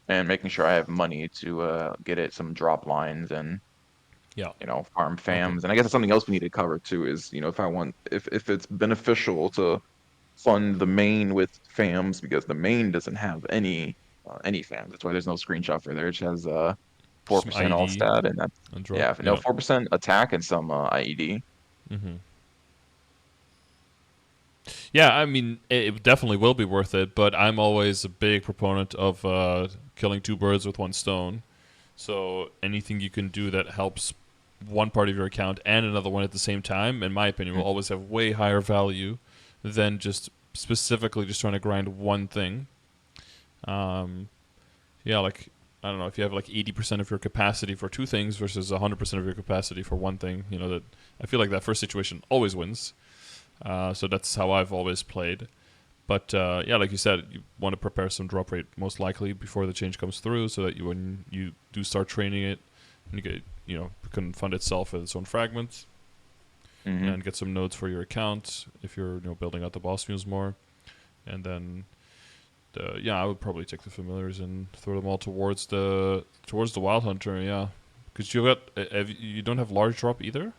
and making sure I have money to get it some drop lines and Yeah. farm Okay. fams. And I guess that's something else we need to cover too is, if it's beneficial to fund the main with fams because the main doesn't have any fams. That's why there's no screenshot for there. It just has Some 4% all IED stat, and that's and drop. yeah, no Yeah. 4% attack and some IED. hmm Yeah, I mean, it definitely will be worth it, but I'm always a big proponent of killing two birds with one stone. So anything you can do that helps one part of your account and another one at the same time, in my opinion, will always have way higher value than just specifically just trying to grind one thing. Um, yeah, like I don't know if you have like 80% of your capacity for two things versus 100% of your capacity for one thing. That I feel like that first situation always wins. So that's how I've always played. But yeah, like you said, you want to prepare some drop rate most likely before the change comes through, so that when you do start training it, and you get it can fund itself as its own fragments Hmm. and get some nodes for your account if you're building out the boss mules more, and then yeah, I would probably take the familiars and throw them all towards the wild hunter. Yeah, because you don't have large drop either.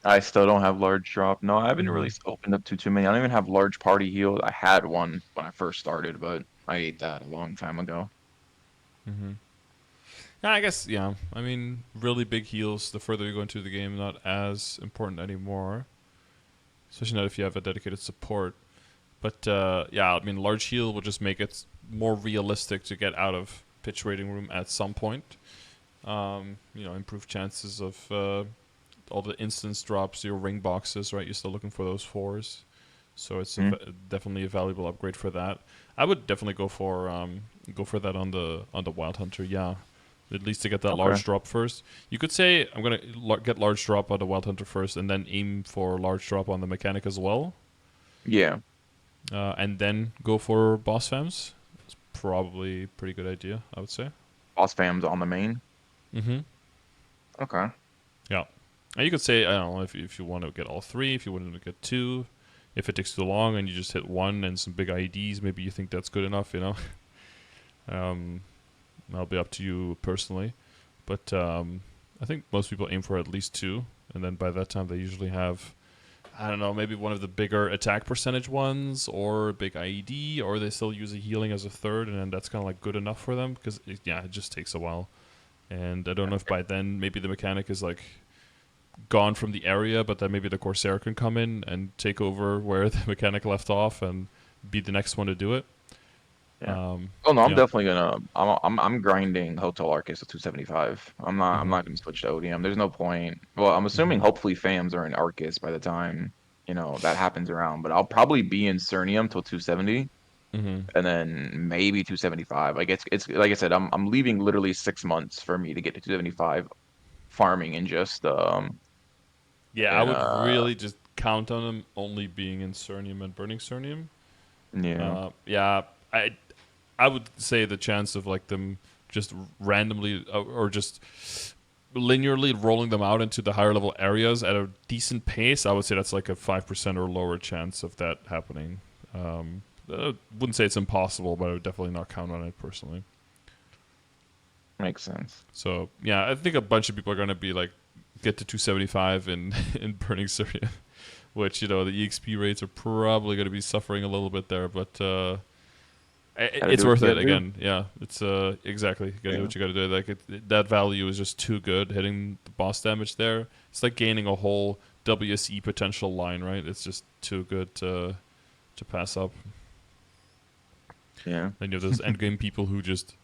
I still don't have large drop. No, I haven't Mm-hmm. really opened up too many. I don't even have large party heal. I had one when I first started, but I ate that a long time ago. Mm-hmm. Yeah, I guess yeah. I mean, really big heals the further you go into the game, not as important anymore. Especially not if you have a dedicated support. But yeah, I mean, large heal will just make it more realistic to get out of pitch waiting room at some point. Improve chances of all the instance drops, your ring boxes, right? You're still looking for those fours, so it's Hmm. definitely a valuable upgrade for that. I would definitely go for that on the wild hunter. Yeah, at least to get that Okay. large drop first. You could say I'm gonna get large drop on the wild hunter first, and then aim for large drop on the mechanic as well, Yeah. and then go for boss fams. It's probably a pretty good idea, I would say. Boss fam's on the main. Mm-hmm. Okay. Yeah. And you could say, I don't know, if you want to get all three, if you want to get two, if it takes too long and you just hit one and some big IEDs, maybe you think that's good enough. Um, that'll be up to you personally. But I think most people aim for at least two, and then by that time they usually have, I don't know, maybe one of the bigger attack percentage ones, or a big IED, or they still use a healing as a third, and then that's kind of like good enough for them because it just takes a while. And I don't know if by then maybe the mechanic is like gone from the area, but then maybe the Corsair can come in and take over where the mechanic left off and be the next one to do it. Yeah. Oh no, I'm Yeah. definitely gonna. I'm grinding Hotel Arcus at 275. I'm not. I'm hmm not gonna switch to ODM. There's no point. Well, I'm assuming hmm hopefully FAMs are in Arcus by the time that happens around. But I'll probably be in Cernium till 270, hmm and then maybe 275. Like it's like I said, I'm leaving literally 6 months for me to get to 275 farming and just Yeah, I and would really just count on them only being in Cernium and burning Cernium. yeah. Yeah, I would say the chance of like them just randomly or just linearly rolling them out into the higher level areas at a decent pace, I would say that's like a 5% or lower chance of that happening. I wouldn't say it's impossible, but I would definitely not count on it personally. Makes sense. So yeah, I think a bunch of people are gonna be like get to 275 in in burning Syria, which the EXP rates are probably gonna be suffering a little bit there, but Gotta it's do what worth you it gotta do. again. Yeah, it's exactly, you gotta do Yeah. what you gotta do. Like that value is just too good. Hitting the boss damage there, it's like gaining a whole WSE potential line, right? It's just too good to pass up. Yeah. And you have those endgame people who just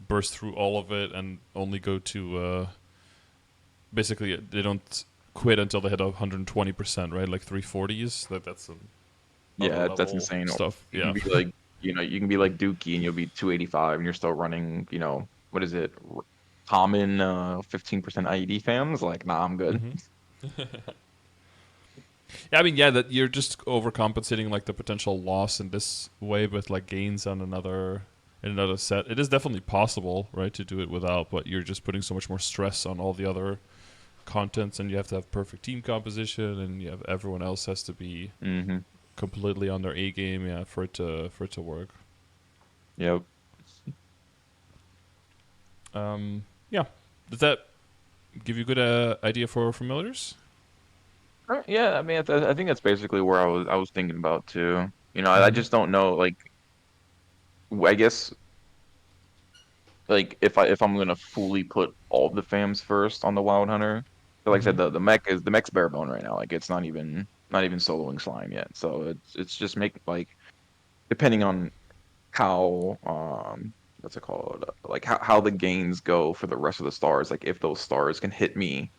burst through all of it and only go to basically they don't quit until they hit 120%, right? Like 340s. That's some other Yeah, that's level insane. Or stuff. you can Yeah. be like, you can be like Dookie and you'll be 285 and you're still running, what is it? Common 15% IED fams? Like, nah, I'm good. hmm Yeah, I mean, yeah, that you're just overcompensating like the potential loss in this way with like gains on another set. It is definitely possible, right, to do it without, but you're just putting so much more stress on all the other contents, and you have to have perfect team composition, and you have everyone else has to be Hmm. completely on their A game, yeah, for it to work. Yep. Yeah, does that give you a good idea for familiars? Yeah, I mean, I think that's basically where I was thinking about too. I Mm-hmm. just don't know, like, I guess like if I'm gonna fully put all the fams first on the Wild Hunter, but like I Mm-hmm. said, the mech's bare bone right now. Like it's not even soloing slime yet. So it's just make like depending on how what's it called? Like how the gains go for the rest of the stars. Like if those stars can hit me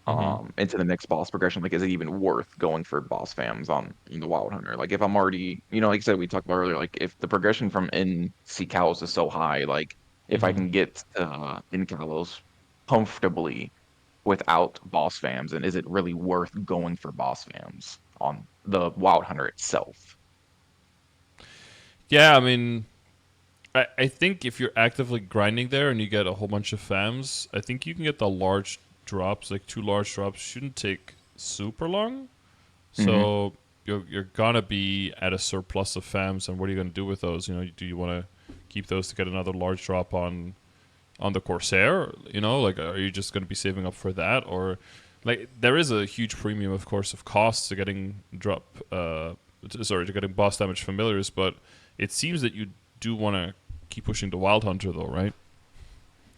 Mm-hmm. into the next boss progression, like is it even worth going for boss fams on the Wild Hunter? Like if I'm already, like I said, we talked about earlier, like if the progression from in Sea Cows is so high, like if I Mm-hmm. can get in Kalos comfortably without boss fams, and is it really worth going for boss fams on the Wild Hunter itself? Yeah, I mean, I think if you're actively grinding there and you get a whole bunch of fams, I think you can get the large drops, like two large drops, shouldn't take super long. Hmm. So you're gonna be at a surplus of fams, and what are you gonna do with those? Do you want to keep those to get another large drop on the Corsair? Like are you just gonna be saving up for that, or like there is a huge premium, of course, of costs to getting to getting boss damage familiars, but it seems that you do want to keep pushing the Wild Hunter, though, right?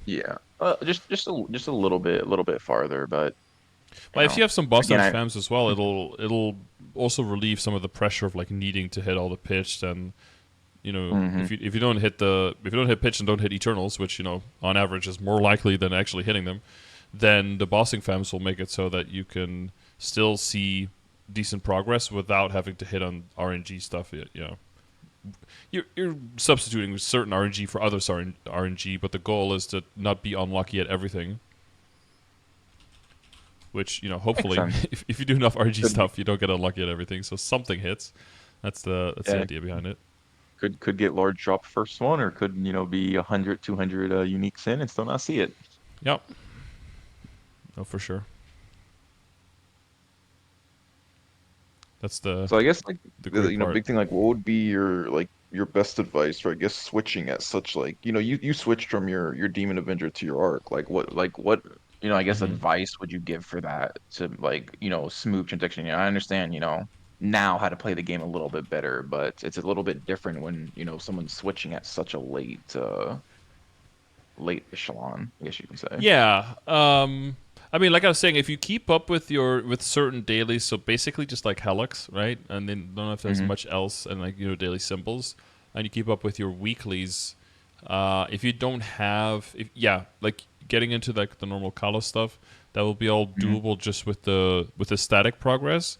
Yeah, just a little bit farther, but you But if know, you have some boss again, damage I. fams as well, it'll also relieve some of the pressure of like needing to hit all the pitched. And Hmm. if you don't hit pitch and don't hit Eternals, which on average is more likely than actually hitting them, then the bossing fams will make it so that you can still see decent progress without having to hit on RNG stuff. You're substituting certain RNG for other RNG, but the goal is to not be unlucky at everything. Which Makes hopefully, sense. if you do enough RNG Could be, stuff, you don't get unlucky at everything. So something hits. That's the yeah, idea behind it. could get large drop first one, or could, be 100, 200 uniques in and still not see it. Yep. Oh, for sure. That's the So I guess like the great part. big thing, like what would be your best advice for, I guess, switching at such, like, you switched from your Demon Avenger to your Arc. Like what I guess Hmm. advice would you give for that to, like, smooth transition? I understand, now how to play the game a little bit better, but it's a little bit different when, someone's switching at such a late echelon, I guess you can say. Yeah. I mean, like I was saying, if you keep up with certain dailies, so basically just like Helix, right? And then don't have to as Hmm. much else, and like daily symbols, and you keep up with your weeklies. If you don't have, like getting into like the normal Kala stuff, that will be all Hmm. doable just with the static progress.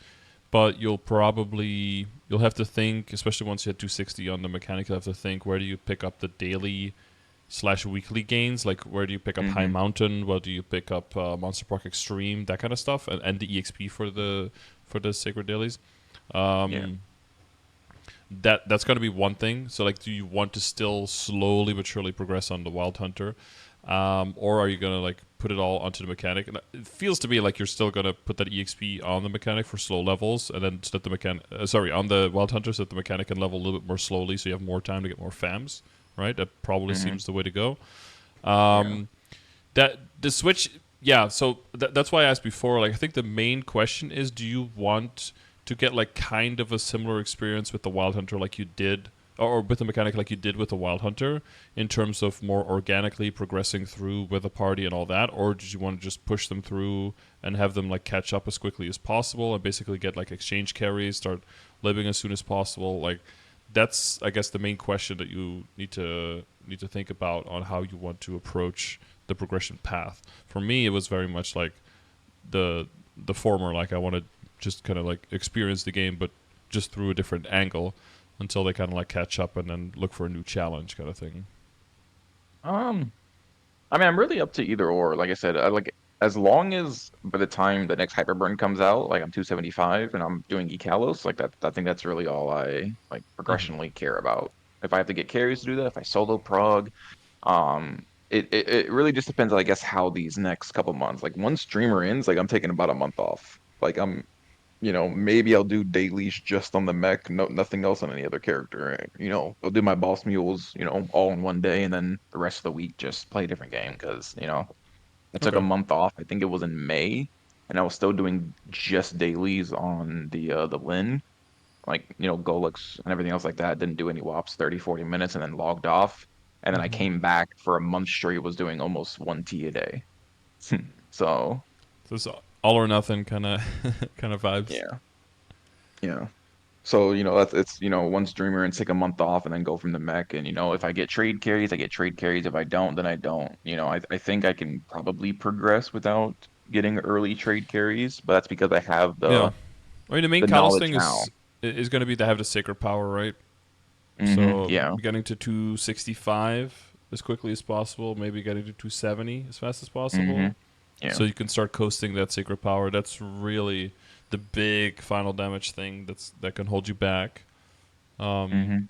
But you'll have to think, especially once you hit 260 on the mechanic, you'll have to think where do you pick up the daily slash weekly gains, like where do you pick up High Hmm. Mountain, where do you pick up Monster Park Extreme, that kind of stuff, and the EXP for the sacred dailies. Yeah. Um, that's going to be one thing. So like, do you want to still slowly but surely progress on the Wild Hunter, or are you going to like put it all onto the mechanic? And it feels to me like you're still going to put that EXP on the mechanic for slow levels, and then so that the on the Wild Hunter, so that the mechanic can level a little bit more slowly, so you have more time to get more fams. Right, that probably Hmm. seems the way to go. Yeah. Um, that the Switch, yeah. So that's why I asked before. Like, I think the main question is, do you want to get like kind of a similar experience with the Wild Hunter, like you did, or with the mechanic like you did with the Wild Hunter, in terms of more organically progressing through with a party and all that, or did you want to just push them through and have them like catch up as quickly as possible and basically get like exchange carries, start living as soon as possible, like. That's, I guess, the main question that you need to think about on how you want to approach the progression path. For me, it was very much like the former. Like I want to just kind of like experience the game, but just through a different angle until they kind of like catch up and then look for a new challenge, kind of thing. Um, I mean, I'm really up to either or. Like I said, as long as by the time the next Hyperburn comes out, like I'm 275 and I'm doing Ekalos, like that, I think that's really all I like Mm-hmm. progressionally care about. If I have to get carries to do that, if I solo prog, it really just depends, I guess, how these next couple months. Like once Streamer ends, like I'm taking about a month off. Like maybe I'll do dailies just on the mech, no, nothing else on any other character. I'll do my boss mules, all in one day, and then the rest of the week just play a different game because, I took a Okay. month off. I think it was in May, and I was still doing just dailies on the Lin, like, Golux and everything else like that. Didn't do any WAPs, 30, 40 minutes, and then logged off. and then I Mm-hmm. came back for a month straight was doing almost 1T a day. So So it's all or nothing kind of kind of vibes. yeah, yeah. So, that's it's, once Dreamer and take a month off and then go from the mech. And, if I get trade carries, I get trade carries. If I don't, then I don't. I think I can probably progress without getting early trade carries, but that's because I have Yeah. the I mean, the main the catalyst knowledge thing now. is going to be to have the sacred power, right? So Yeah. getting to 265 as quickly as possible, maybe getting to 270 as fast as hmm possible, Yeah. so you can start coasting that sacred power. That's really the big final damage thing that can hold you back. Um, hmm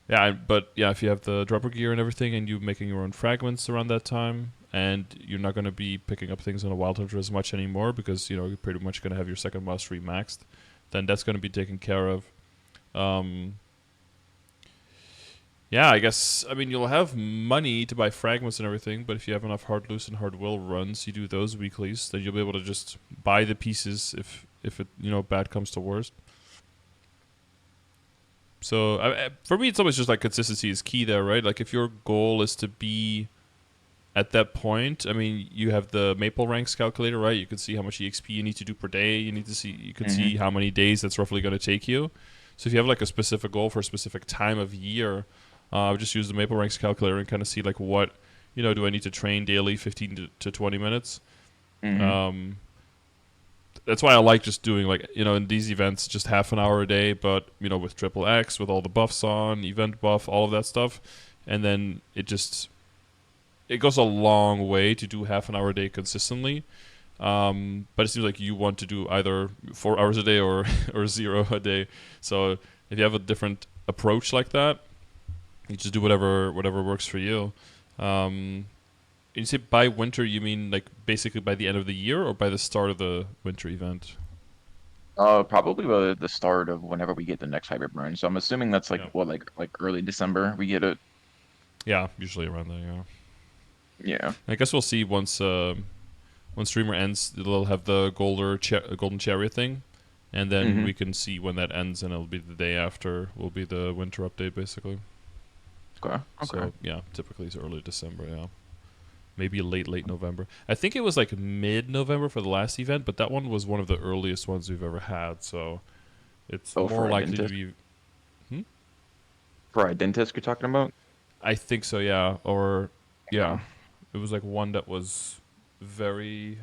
yeah, but yeah, if you have the dropper gear and everything, and you making your own fragments around that time, and you're not going to be picking up things on a wild hunter as much anymore because you're pretty much going to have your second mastery maxed, then that's going to be taken care of. Um, Yeah, I guess. I mean, you'll have money to buy fragments and everything, but if you have enough hard loose and hard will runs, you do those weeklies, then you'll be able to just buy the pieces if it bad comes to worst. So for me, it's always just like consistency is key there, right? Like if your goal is to be at that point, I mean, you have the Maple ranks calculator, right? You can see how much EXP you need to do per day. You can hmm see how many days that's roughly going to take you. So if you have like a specific goal for a specific time of year, I would just use the Maple ranks calculator and kind of see like what, do I need to train daily, 15 to 20 minutes? hmm Um, that's why I like just doing like in these events just half an hour a day, but with triple X, with all the buffs on, event buff, all of that stuff, and then it goes a long way to do half an hour a day consistently. But it seems like you want to do either 4 hours a day or or zero a day. So if you have a different approach like that, you just do whatever works for you. Um, and you say by winter, you mean like basically by the end of the year or by the start of the winter event? Probably the start of whenever we get the next hybrid burn. So I'm assuming that's like Yeah. what, like early December we get it. Yeah, usually around there. Yeah. Yeah. I guess we'll see once streamer ends. They'll have the golden chariot thing, and then hmm we can see when that ends, and it'll be the day after. Will be the winter update basically. Okay. Okay. So yeah, typically it's early December. Yeah, maybe late November. I think it was like mid November for the last event, but that one was one of the earliest ones we've ever had. So it's Oh, more for a likely to dentist. be. Hmm? For a dentist you're talking about? I think so. Yeah, or yeah, Okay. it was like one that was very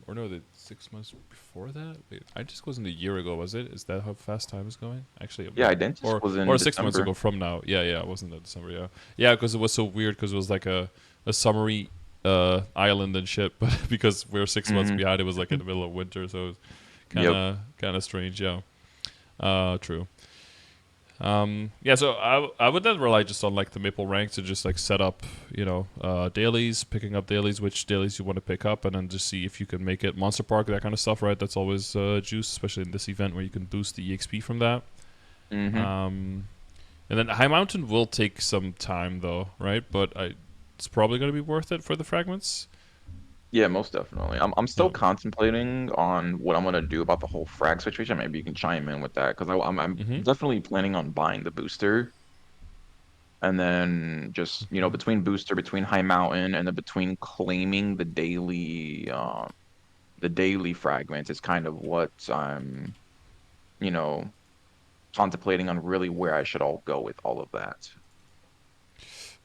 or no, the 6 months before that. Wait, I just wasn't a year ago, was it? Is that how fast time is going? Actually, it Yeah, might, dentist was or in 6 months December. ago from now. Yeah, yeah, it wasn't that December. Yeah, yeah, because it was so weird because it was like a summary island and shit, but because we're 6 months hmm behind, it was like in the middle of winter, so it was Yep. kind of strange. Yeah, true. Yeah, so I would then rely just on like the Maple rank to just like set up, dailies, picking up dailies, which dailies you want to pick up, and then just see if you can make it Monster Park, that kind of stuff, right? That's always juice, especially in this event where you can boost the EXP from that. hmm Um, and then High Mountain will take some time though, right? But it's probably going to be worth it for the fragments. Yeah, most definitely. I'm still Yeah. contemplating on what I'm gonna do about the whole frag situation. Maybe you can chime in with that because I'm Mm-hmm. definitely planning on buying the booster, and then just Mm-hmm. between booster, between High Mountain, and then between claiming the daily fragments is kind of what I'm you know contemplating on really where I should all go with all of that.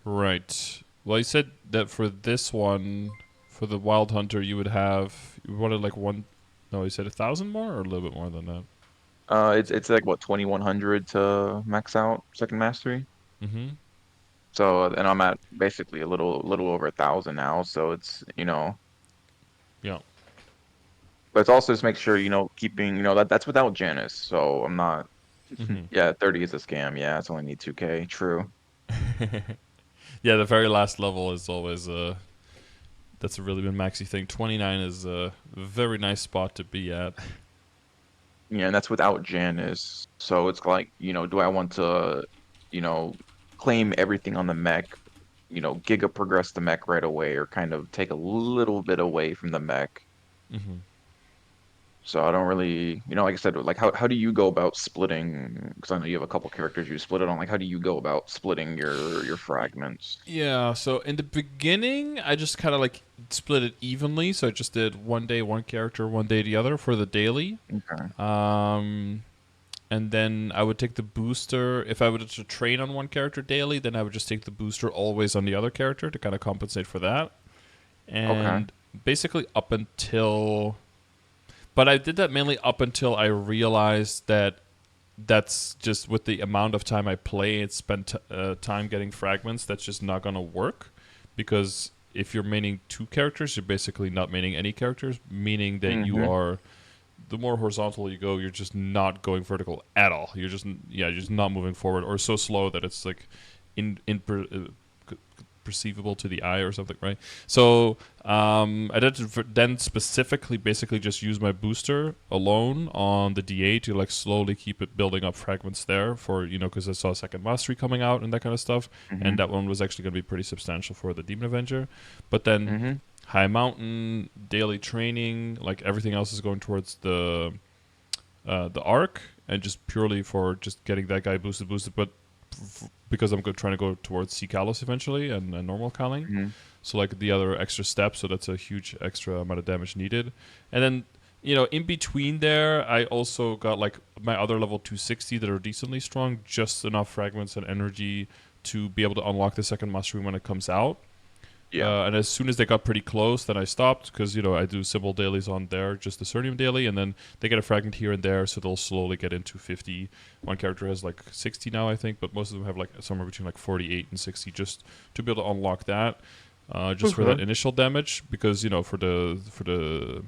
Right. Well, you said that for this one, for the Wild Hunter, you wanted like one. No, you said 1,000 more or a little bit more than that. It's like what 2100 to max out second mastery. Mm-hmm. So, and I'm at basically a little over 1,000 now. So it's, Yeah. but it's also just make sure, keeping, that's without Janice. So I'm not, Mm-hmm. yeah, 30 is a scam. Yeah, it's only need 2K. True. Yeah, the very last level is always that's a really been maxi thing. 29 is a very nice spot to be at. Yeah, and that's without Janice. So it's like, do I want to, you know, claim everything on the mech, giga progress the mech right away, or kind of take a little bit away from the mech? Mm-hmm. So I don't really, like I said, like how do you go about splitting? Because I know you have a couple characters you split it on. Like how do you go about splitting your fragments? Yeah, so in the beginning, I just kind of like split it evenly. So I just did one day one character, one day the other for the daily. Okay. Um, and then I would take the booster. If I would to train on one character daily, then I would just take the booster always on the other character to kind of compensate for that. Okay. And basically up until, but I did that mainly up until I realized that that's just with the amount of time I play and spend time getting fragments, that's just not gonna work, because if you're maining two characters, you're basically not maining any characters, meaning that you Mm-hmm. are, the more horizontal you go, you're just not going vertical at all. You're just not moving forward, or so slow that it's like perceivable to the eye or something, right? So I did then specifically basically just use my booster alone on the DA to like slowly keep it building up fragments there for, because I saw second mastery coming out and that kind of stuff, Mm-hmm. and that one was actually going to be pretty substantial for the Demon Avenger. But then Mm-hmm. High Mountain, daily training, like everything else is going towards the arc, and just purely for just getting that guy boosted. But because I'm trying to go towards Sea Callus eventually and normal Calling, Mm-hmm. so like the other extra step, so that's a huge extra amount of damage needed. And then in between there, I also got like my other level 260 that are decently strong, just enough fragments and energy to be able to unlock the second mastery when it comes out. Yeah. And as soon as they got pretty close, then I stopped because I do simple dailies on there, just the Cernium daily, and then they get a fragment here and there, so they'll slowly get into 50. One character has like 60 now, I think, but most of them have like somewhere between like 48 and 60, just to be able to unlock that, just for that Okay. initial damage, because for the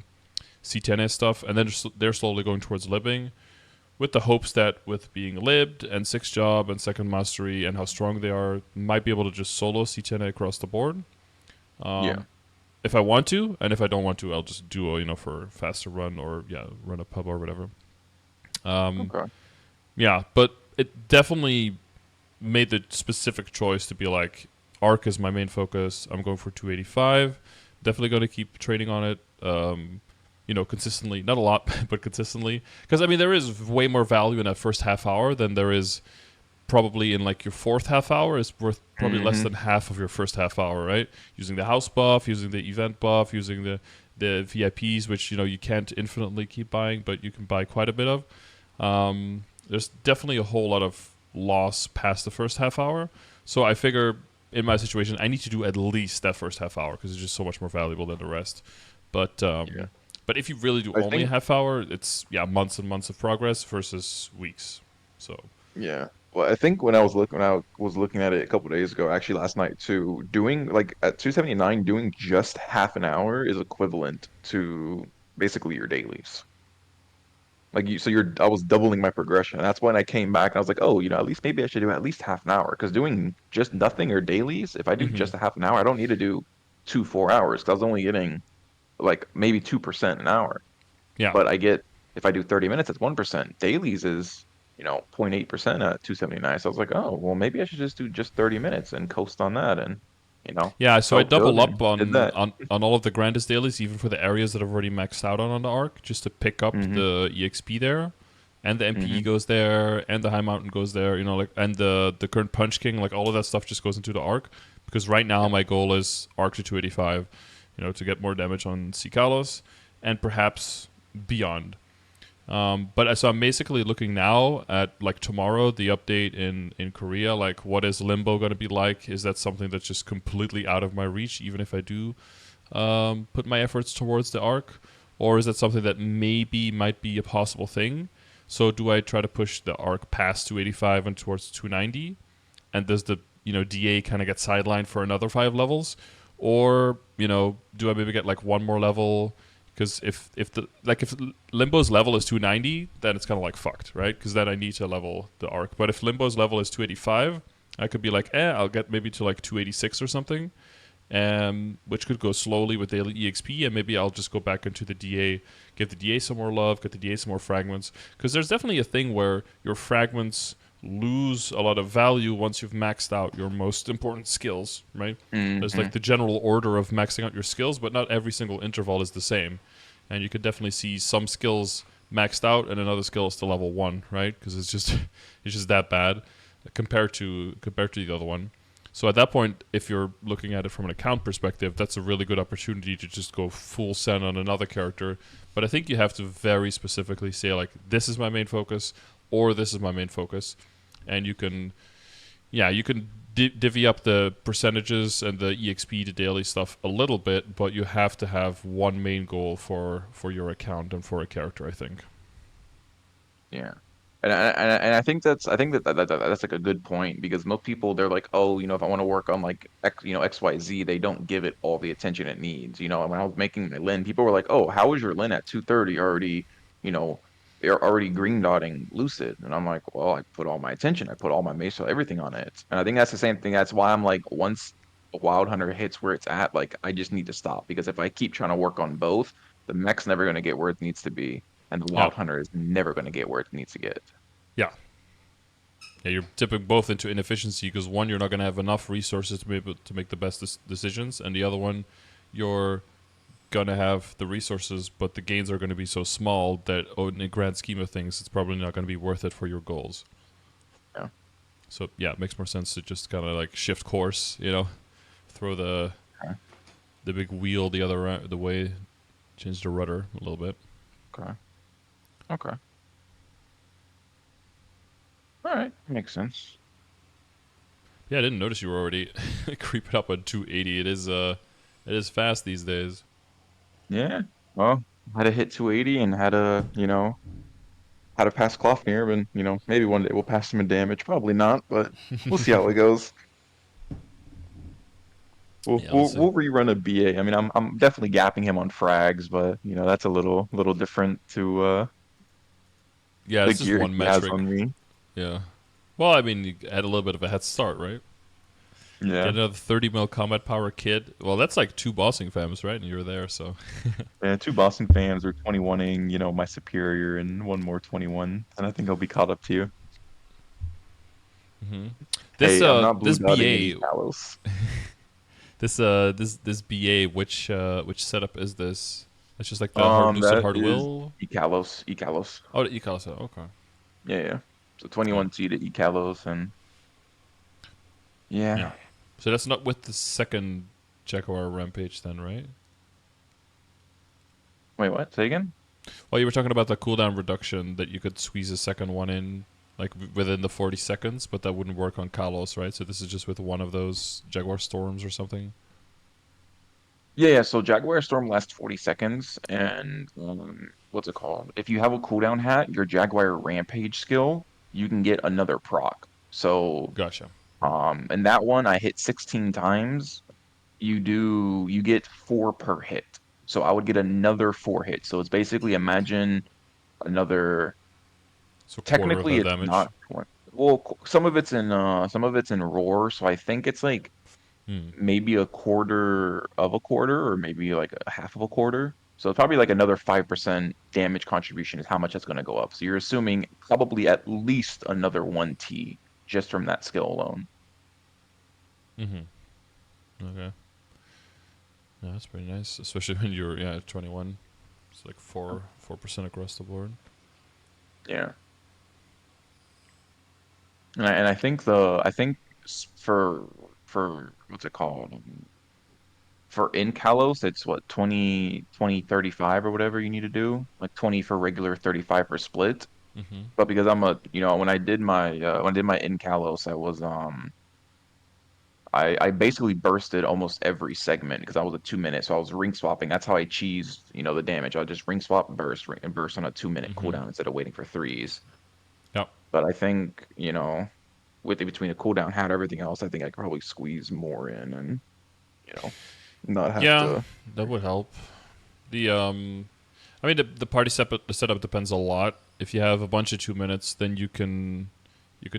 C10S stuff, and then they're slowly going towards libbing, with the hopes that with being libbed and six job and second mastery and how strong they are, might be able to just solo C10 across the board. Yeah. Um, if I want to, and if I don't want to, I'll just duo, for faster run, or run a pub or whatever. Um, Okay. yeah, but it definitely made the specific choice to be like, arc is my main focus. I'm going for 285. Definitely going to keep training on it. Consistently, not a lot, but consistently, because I mean there is way more value in that first half hour than there is probably in like your fourth half hour. Is worth probably less Mm-hmm. than half of your first half hour, right? Using the house buff, using the event buff, using the VIPs, which you can't infinitely keep buying, but you can buy quite a bit of. There's definitely a whole lot of loss past the first half hour. So I figure in my situation, I need to do at least that first half hour because it's just so much more valuable than the rest. But Yeah. but if you really do I only a think. half hour, it's months and months of progress versus weeks. So. Yeah. Well, I think when I was looking at it a couple days ago, actually last night too, doing like at 279, doing just half an hour is equivalent to basically your dailies. Like you, so I was doubling my progression. That's when I came back and I was like, oh, at least maybe I should do at least half an hour. Because doing just nothing or dailies, if I do Hmm. just a half an hour, I don't need to do 4 hours. Because I was only getting like maybe 2% an hour. Yeah. But if I do 30 minutes, it's 1%. Dailies is 0.8% at 279. So I was like, oh, well, maybe I should just do just 30 minutes and coast on that. And Yeah, so I felt good double up and did on, that. on all of the grandest dailies, even for the areas that I've already maxed out on the arc, just to pick up Hmm. the EXP there, and the MPE Hmm. goes there, and the High Mountain goes there, like, and the current Punch King, like all of that stuff just goes into the arc, because right now Yeah. my goal is arc to 285, to get more damage on Cicalos, and perhaps beyond. So I'm basically looking now at like tomorrow, the update in Korea. Like, what is Limbo going to be like? Is that something that's just completely out of my reach, even if I do put my efforts towards the arc, or is that something that maybe might be a possible thing? So do I try to push the arc past 285 and towards 290, and does the DA kind of get sidelined for another 5 levels, or do I maybe get like one more level? Because if Limbo's level is 290, then it's kind of like fucked, right? Because then I need to level the arc. But if Limbo's level is 285, I could be like, I'll get maybe to like 286 or something, which could go slowly with daily EXP, and maybe I'll just go back into the DA, give the DA some more love, get the DA some more fragments. Because there's definitely a thing where your fragments lose a lot of value once you've maxed out your most important skills, right? There's Hmm. like the general order of maxing out your skills, but not every single interval is the same. and you could definitely see some skills maxed out and another skill is to level 1, right? Because it's just it's just that bad compared to the other one. So at that point, if you're looking at it from an account perspective, that's a really good opportunity to just go full send on another character. But I think you have to very specifically say, like, this is my main focus, or this is my main focus. And you can, yeah, you can divvy up the percentages and the EXP to daily stuff a little bit, but you have to have one main goal for your account and for a character, I think. Yeah. And I think that's like a good point because most people they're like, oh, if I want to work on like XYZ, they don't give it all the attention it needs. And when I was making my Lin, people were like, oh, how is your Lin at 230 already, you know, they're already green dotting Lucid? And I'm like, well, I put all my attention, I put all my Mesa, everything on it. And I think that's the same thing. That's why I'm like, once a Wild Hunter hits where it's at, like I just need to stop because if I keep trying to work on both, the mech's never gonna get where it needs to be. And the Yeah, Wild Hunter is never going to get where it needs to get. yeah, yeah. You're tipping both into inefficiency because one, you're not going to have enough resources to be able to make the best decisions, and the other one, you're gonna have the resources, but the gains are going to be so small that in the grand scheme of things, it's probably not going to be worth it for your goals. Yeah. So yeah, it makes more sense to just kind of like shift course, throw Okay. the big wheel the way, change the rudder a little bit. Okay. Okay. All right. Makes sense. Yeah, I didn't notice you were already creeping up on 280. It is fast these days. Yeah. Well, had to hit 280 and had to pass Klofnir, and maybe one day we'll pass him in damage. Probably not, but we'll see how it goes. We'll Yeah, we'll we'll, see. we'll rerun a BA. I mean, I'm definitely gapping him on frags, but that's a little different to Yeah, the it's just gear one he has metric. on me. Yeah. Well, I mean, you had a little bit of a head start, right? Get Yeah. another 30 mil combat power kid. Well, that's like 2 bossing fams, right? And you were there, so. Yeah, two Boston fans are 21ing, my superior, and one more 21, and I think I'll be caught up to you. Hmm. This Hey, I'm not blue this dotting any BA Kalos. this BA which setup is this? It's just like the hard lucid That hard is will. Ekalos, Ekalos. Oh, the ecal set. Okay. Yeah, yeah. So Yeah. 21T to Ekalos, and Yeah. yeah. So that's not with the second Jaguar rampage then, right? Wait, what? Say again? Well, you were talking about the cooldown reduction that you could squeeze a second one in, like within the 40 seconds, but that wouldn't work on Kalos, right? So this is just with one of those Jaguar storms or something. Yeah, yeah. So Jaguar Storm lasts 40 seconds, and what's it called? If you have a cooldown hat, your Jaguar Rampage skill, you can get another proc. So, Gotcha. and that one I hit 16 times. You get four per hit. So I would get another four hits. So it's basically imagine another. So quarter of Technically, that it's damage. not. Well, some of it's in roar. So I think it's like Hmm. maybe a quarter of a quarter, or maybe like a half of a quarter. So it's probably like another 5% damage contribution is how much it's going to go up. So you're assuming probably at least another 1T just from that skill alone. Mm-hmm. Okay. Yeah, that's pretty nice, especially when you're 21. It's like 4% across the board. Yeah. And I think for what's it called? For in Kalos, it's what 20 35 or whatever you need to do. Like 20 for regular, 35 for split. Mm-hmm. But because I'm a when I did my in Kalos, I basically bursted almost every segment because I was a 2 minute, so I was ring swapping. That's how I cheesed, the damage. I would just ring swap, and burst on a 2 minute Mm-hmm. cooldown instead of waiting for threes. Yep. But I think, with it between the cooldown hat, everything else, I think I could probably squeeze more in and, you know, not have Yeah, to. that would help. The I mean the party setup depends a lot. If you have a bunch of 2 minutes, then you could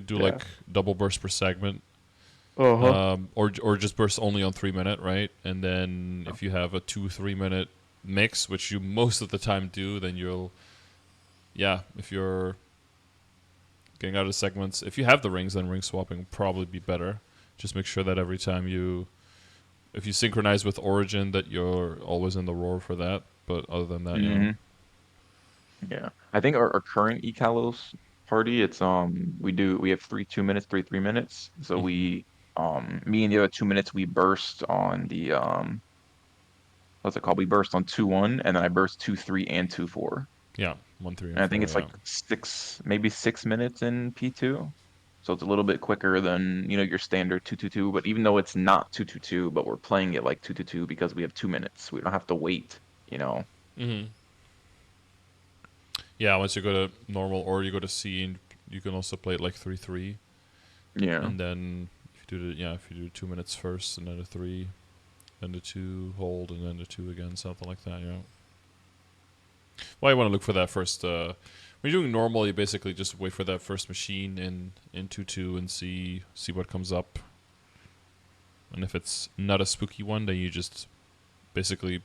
do Yeah. like double burst per segment, Uh-huh. or just burst only on 3 minute, right? And then if you have a 2 3 minute mix, which you most of the time do, then if you're getting out of segments, if you have the rings, then ring swapping will probably be better. Just make sure that if you synchronize with Origin, that you're always in the roar for that. But other than that, Hmm. Yeah. I think our current Ekalos party, it's we have three 2 minutes, three minutes. So hmm me and the other 2 minutes we burst on the what's it called? We burst on 2-1, and then I burst 2-3 and 2-4. yeah, 1, 3, and And I think 4. it's Yeah. like maybe 6 minutes in P2. So it's a little bit quicker than, your standard 2-2-2. But even though it's not 2-2-2, but we're playing it like 2-2-2 because we have 2 minutes. We don't have to wait, you know. hmm Yeah. Once you go to normal or you go to C, and you can also play it like 3-3, Yeah. and then if you do 2 minutes first and then a 3, then the 2 hold, and then the 2 again, something like that. Yeah. Well, you want to look for that first. When you're doing normal, you basically just wait for that first machine in 2-2 and see what comes up. And if it's not a spooky one, then you just basically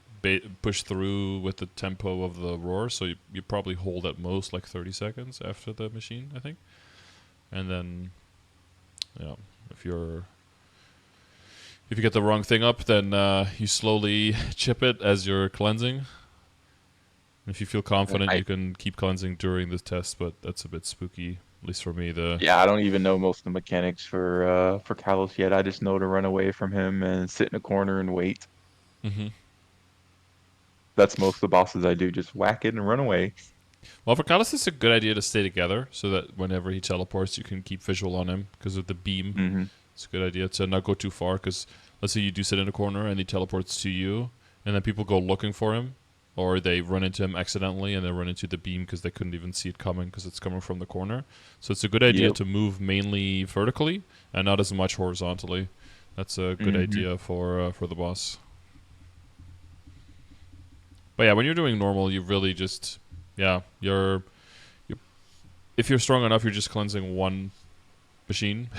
push through with the tempo of the roar. So you probably hold at most like 30 seconds after the machine, I think. And then, yeah, if you're if you get the wrong thing up, then you slowly chip it as you're cleansing. If you feel confident, I you can keep cleansing during the test, but that's a bit spooky, at least for me. The Yeah, I don't even know most of the mechanics for Kalos yet. I just know to run away from him and sit in a corner and wait. hmm That's most of the bosses I do, just whack it and run away. Well, for Callus, it's a good idea to stay together so that whenever he teleports, you can keep visual on him because of the beam. Hmm. It's a good idea to not go too far because let's say you do sit in a corner and he teleports to you, and then people go looking for him, or they run into him accidentally and they run into the beam because they couldn't even see it coming because it's coming from the corner. So it's a good idea Yep. to move mainly vertically and not as much horizontally. That's a good Hmm. idea for the boss. But yeah, when you're doing normal, you really just you're if you're strong enough, you're just cleansing one machine,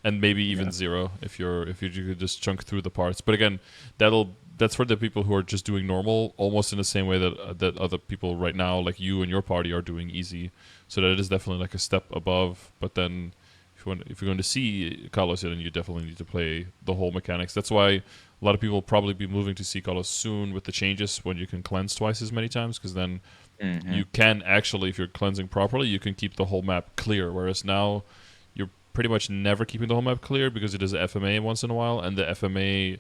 and maybe even Yeah. zero if you could just chunk through the parts. But again, that's for the people who are just doing normal, almost in the same way that other people right now, like you and your party, are doing easy. So that it is definitely like a step above. But then if you're going to see Carlos, then you definitely need to play the whole mechanics. That's why a lot of people will probably be moving to see Carlos soon with the changes when you can cleanse twice as many times, because then Hmm. you can actually, if you're cleansing properly, you can keep the whole map clear. Whereas now, you're pretty much never keeping the whole map clear because it is FMA once in a while, and the FMA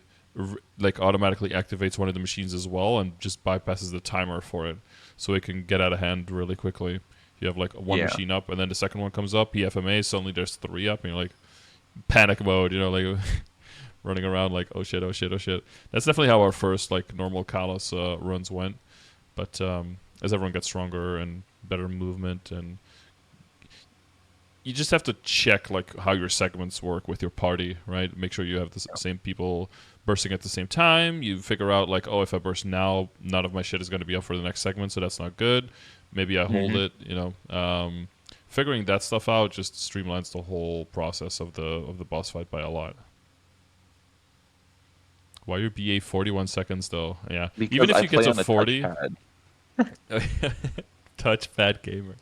like automatically activates one of the machines as well and just bypasses the timer for it, so it can get out of hand really quickly. You have like one Yeah. machine up, and then the second one comes up, PFMA. Suddenly there's three up, and you're like panic mode. Like running around like oh shit, oh shit, oh shit. That's definitely how our first like normal Kalos runs went. But as everyone gets stronger and better movement, and you just have to check like how your segments work with your party, right? Make sure you have the same people bursting at the same time. You figure out like, oh, if I burst now, none of my shit is going to be up for the next segment, so that's not good. Maybe I hold Hmm. it. Figuring that stuff out just streamlines the whole process of the boss fight by a lot. Why your BA 41 seconds though? Yeah, even Because if I you get play to on the 40, touchpad. touch bad gamer.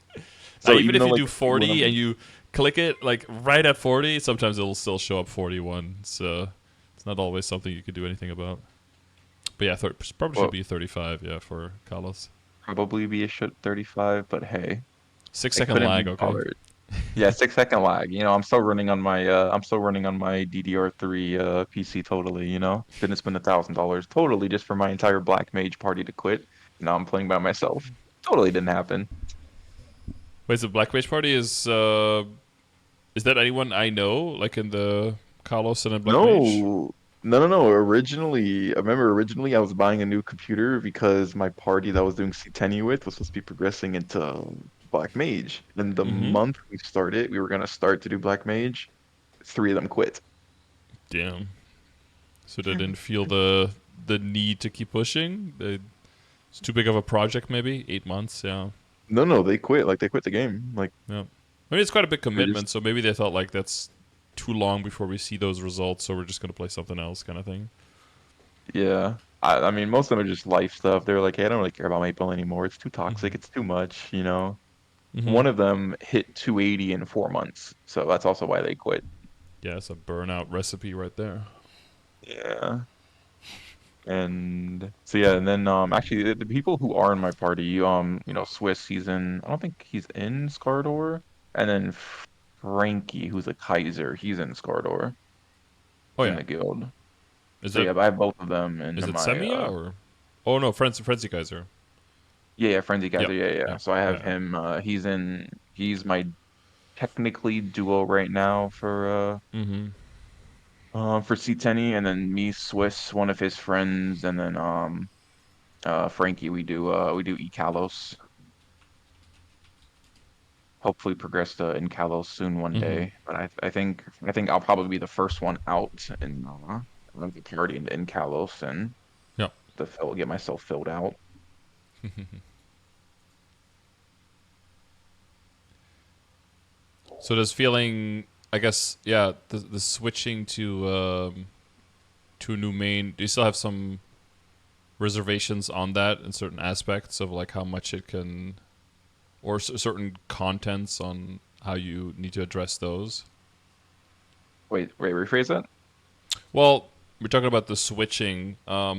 So Even even if though you like do when 40 and I'm you click it like right at 40, sometimes it'll still show up 41. It's not always something you can do anything about. But yeah, probably should well, be 35. Yeah, for Carlos. probably be a shit 35, but hey, Six it second couldn't be lag. Okay. bothered. Yeah, 6 second lag. I'm still running on my DDR3 PC totally, Didn't spend $1,000 totally just for my entire Black Mage party to quit. Now I'm playing by myself. Totally didn't happen. Wait, so Black Mage Party is that anyone I know like in the Carlos and in Black Mage? No. No, no, no. I remember originally I was buying a new computer because my party that I was doing C10 with was supposed to be progressing into Black Mage. And the Mm-hmm. month we were gonna start to do Black Mage. Three of them quit. Damn. So they didn't feel the need to keep pushing. It's too big of a project. Maybe 8 months. Yeah. No, no, they quit. Like they quit the game. Like Yeah. I mean, it's quite a big they just commitment, so maybe they thought like that's too long before we see those results, so we're just gonna play something else, kind of thing. yeah. I mean, most of them are just life stuff. They're like, hey, I don't really care about Maple anymore. It's too toxic. Mm-hmm. It's too much. Mm-hmm. One of them hit 280 in 4 months, so that's also why they quit. Yeah, it's a burnout recipe right there. Yeah. And so yeah, and then actually the people who are in my party, Swiss, he's in I don't think he's in Scardor. And then Frankie, who's a Kaiser, he's in Scardor. Oh He's in yeah. the guild. Is So that yeah, but I have both of them is into it my Semia or? Oh no, Frenzy Kaiser. yeah, Frenzy Yep. Kaiser, yeah. Yep. So I have Yeah. him he's my technically duo right now Mm-hmm. for C10, and then me, Swiss, one of his friends, and then Frankie, we do Ikalos. Hopefully progress to Inkalos soon one Mm-hmm. day. But I think I'll probably be the first one out and run the party into Inkalos and Yep. get myself filled out. So does feeling, I guess, yeah, the switching to a new main. Do you still have some reservations on that in certain aspects of like how much it can, or certain contents on how you need to address those? Wait, rephrase that? Well, we're talking about the switching. I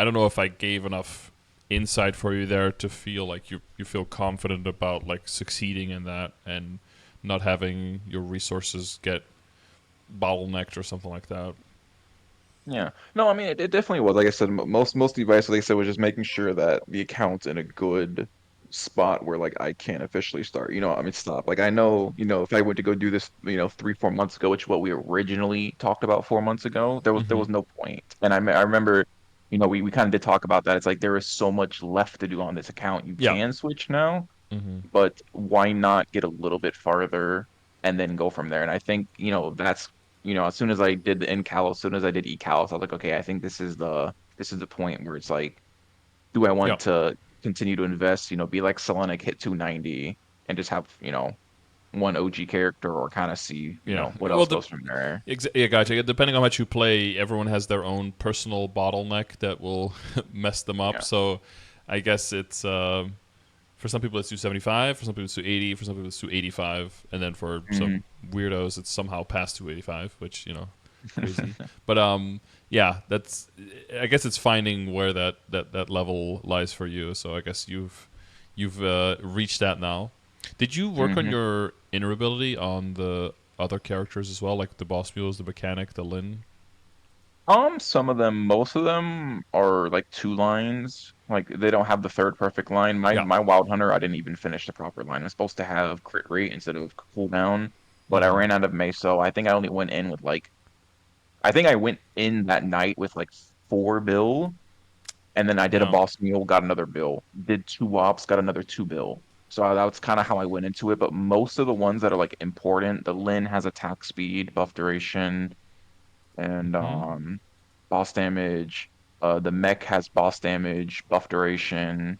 don't know if I gave enough insight for you there to feel like you feel confident about like succeeding in that and not having your resources get bottlenecked or something like that. Yeah. No, I mean it definitely was. Like I said, most devices, like I said, was just making sure that the account's in a good spot where like I can't officially start. I mean stop. Like I know, if I went to go do this, 3, 4 months ago, which is what we originally talked about 4 months ago, there was Mm-hmm. no point. And I remember, we kind of did talk about that. It's like there is so much left to do on this account. You Yeah. can switch now, Mm-hmm. but why not get a little bit farther and then go from there? And I think, that's, as soon as I did the in-cal, as soon as I did e-cal, I was like, okay, I think this is the point where it's like, do I Yeah. want to continue to invest, be like Selenic, hit 290 and just have, one OG character, or kind of see, Yeah. what Well, else goes from there. yeah, gotcha. Depending on how much you play, everyone has their own personal bottleneck that will mess them up. Yeah. So, I guess it's for some people it's 275, for some people it's 280, for some people it's 285, and then for Hmm. some weirdos it's somehow past 285, which crazy. But yeah, that's I guess it's finding where that level lies for you. So I guess you've reached that now. Did you work on Hmm. your inner ability on the other characters as well, like the boss mules, the mechanic, the Lin? Some of them, most of them are like two lines. Like they don't have the third perfect line. My Yeah. my Wild Hunter, I didn't even finish the proper line. I'm supposed to have crit rate instead of cooldown, but I Mm-hmm. ran out of meso. I think I only went in with like I think I went in that night with like 4 bill, and then I did a Yeah. boss mule, got another bill. Did two ops, got another 2 bill. So that's kind of how I went into it. But most of the ones that are like important, the Lin has attack speed, buff duration, and Mm-hmm. boss damage. The mech has boss damage, buff duration.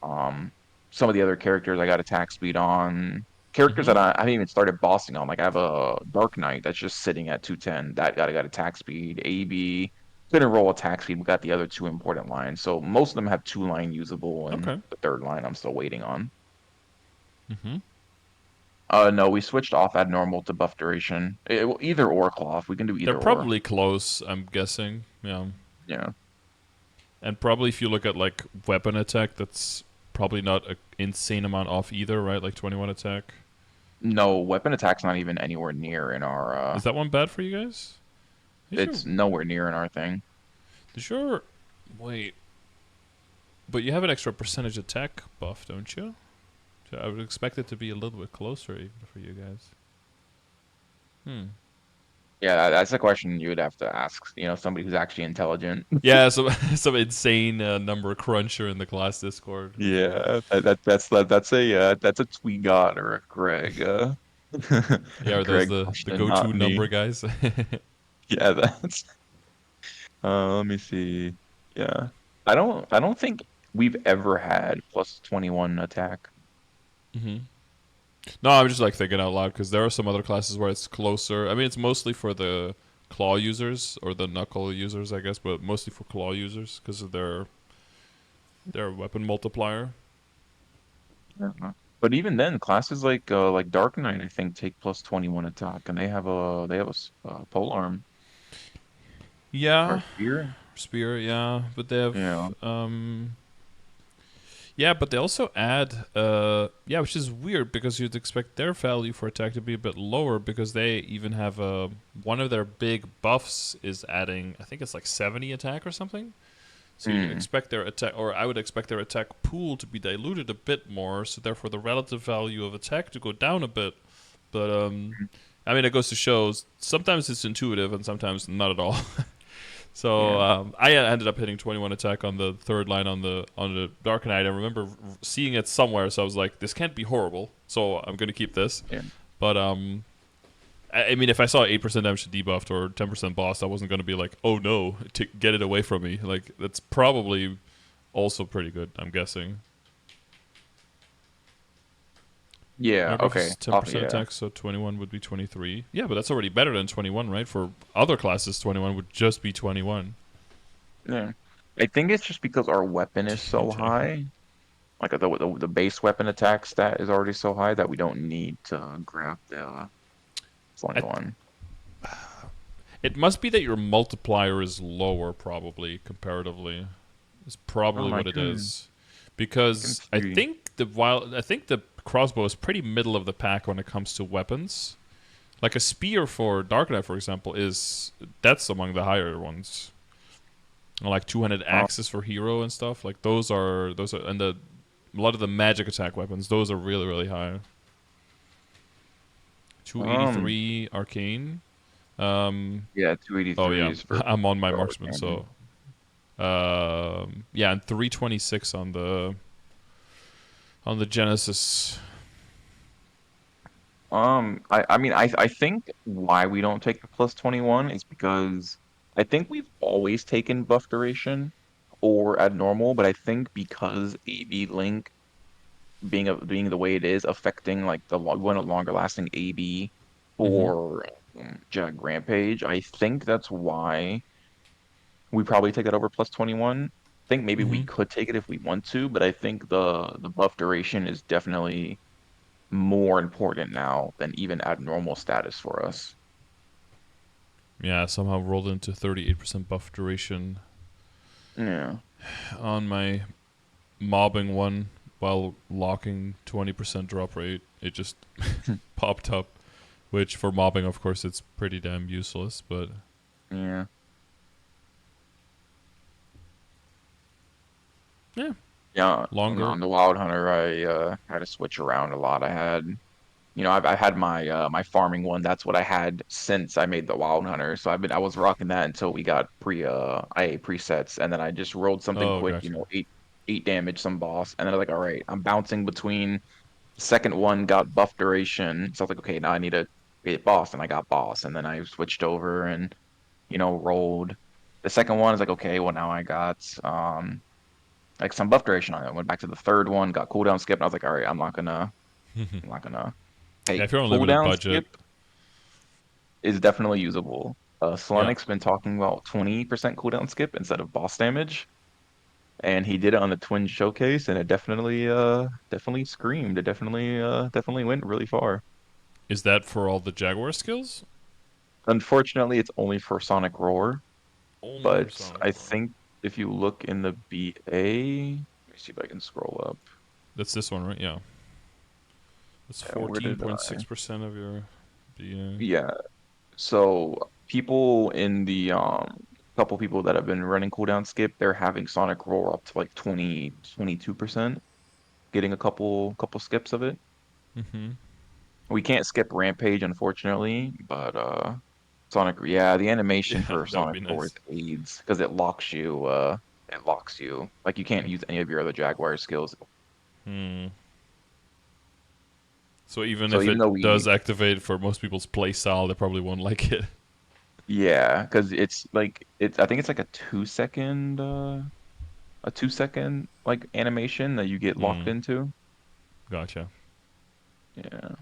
Um, some of the other characters I got attack speed on. Characters Mm-hmm. that I haven't even started bossing on. Like I have a Dark Knight that's just sitting at 210. That got attack speed. AB didn't roll attack speed. We got the other two important lines. So most of them have 2 line usable, and Okay. the third line I'm still waiting on. Mm-hmm. No, we switched off abnormal to buff duration. Either or cloth. We can do They're either or. probably close, I'm guessing. Yeah. Yeah. And probably if you look at like weapon attack, that's probably not an insane amount off either, right? Like 21 attack. No, weapon attack's not even anywhere near in our Is that one bad for you guys? Is your it's nowhere near in our thing. does your wait? But you have an extra percentage attack buff, don't you? So I would expect it to be a little bit closer even for you guys. Hmm. Yeah, that's a question you would have to ask, somebody who's actually intelligent. Yeah, so some insane number cruncher in the class Discord. Yeah, that's a Tweegot or a Greg. Yeah, A are those Greg the question, not go-to me. number guys? Yeah, that's let me see. Yeah. I don't think we've ever had plus 21 attack. hmm No, I'm just like thinking out loud because there are some other classes where it's closer. I mean, it's mostly for the claw users or the knuckle users, I guess, but mostly for claw users because of their weapon multiplier. Yeah. But even then, classes like Dark Knight, I think, take plus 21 attack, and they have a polearm or Yeah, spear. spear, yeah, but they have Yeah. yeah, but they also add yeah, which is weird because you'd expect their value for attack to be a bit lower because they even have one of their big buffs is adding, I think it's like 70 attack or something. So you'd Hmm. expect their attack, or I would expect their attack pool to be diluted a bit more, so therefore the relative value of attack to go down a bit. But I mean, it goes to show sometimes it's intuitive and sometimes not at all. So Yeah. I ended up hitting 21 attack on the third line on the Dark Knight. I remember seeing it somewhere, so I was like, "This can't be horrible." So I'm gonna keep this. Yeah. But I mean, if I saw 8% damage to debuffed or 10% boss, I wasn't gonna be like, "Oh no, get it away from me." Like that's probably also pretty good. I'm guessing. Yeah. Our buff Okay. is Oh, 10% yeah. attack, so 21 would be 23. Yeah, but that's already better than 21, right? For other classes, 21 would just be 21. Yeah. I think it's just because our weapon is so Dang. high. Like the base weapon attack stat is already so high that we don't need to grab the I 21. It must be that your multiplier is lower, probably comparatively. Is probably I what it can is, I can because see. I think the crossbow is pretty middle of the pack when it comes to weapons. Like a spear for Dark Knight, for example, is that's among the higher ones. And like 200 Oh, axes for hero and stuff. Like those are and a lot of the magic attack weapons. Those are really high. um, 283 arcane. Um, yeah, oh 283 yeah, is for I'm on my Scardor marksman, cannon. so yeah, and 326 on the Genesis. I mean, I think why we don't take the plus 21 is because I think we've always taken buff duration or at normal, but I think because AB Link being the way it is, affecting like one of longer lasting AB Mm-hmm. for Jag Rampage, I think that's why we probably take that over plus 21. I think maybe we Mm-hmm. could take it if we want to, but I think the buff duration is definitely more important now than even abnormal status for us. Yeah, somehow rolled into 38% buff duration Yeah. on my mobbing one while locking 20% drop rate. It just popped up, which for mobbing, of course, it's pretty damn useless. But Yeah. yeah, Yeah. longer. On the Wild Hunter, I had to switch around a lot. I had, I've had my my farming one. That's what I had since I made the Wild Hunter. So I was rocking that until we got IA presets, and then I just rolled something Oh, quick, gotcha. eight damage, some boss, and then I was like, all right, I'm bouncing between. The second one got buff duration, so I was like, okay, now I need to get boss, and I got boss, and then I switched over and rolled. The second one is like, okay, well now I got like some buff duration on it. I went back to the third one, got cooldown skip, and I was like, all right, I'm not gonna. Yeah, Hey, if you're on limited cooldown budget. skip is definitely usable. Yeah. Selenic's been talking about 20% cooldown skip instead of boss damage, and he did it on the Twin Showcase, and it definitely screamed. It definitely went really far. Is that for all the Jaguar skills? Unfortunately, it's only for Sonic Roar, Only for but Sonic I Roar. think if you look in the BA, let me see if I can scroll up. That's this one, right? Yeah. That's Where did I? 14.6% of your BA. Yeah. So people in the couple people that have been running cooldown skip, they're having Sonic Roar up to like 22%, getting a couple skips of it. Mm-hmm. We can't skip Rampage, unfortunately, but Sonic, yeah, the animation Yeah, for that would Sonic be Roar is nice. AIDS because it locks you. Like you can't use any of your other Jaguar skills. Hmm. So even So if even though it we does activate for most people's play style, they probably won't like it. Yeah, because it's like I think it's like a 2 second like animation that you get locked Hmm. into. Gotcha. Yeah.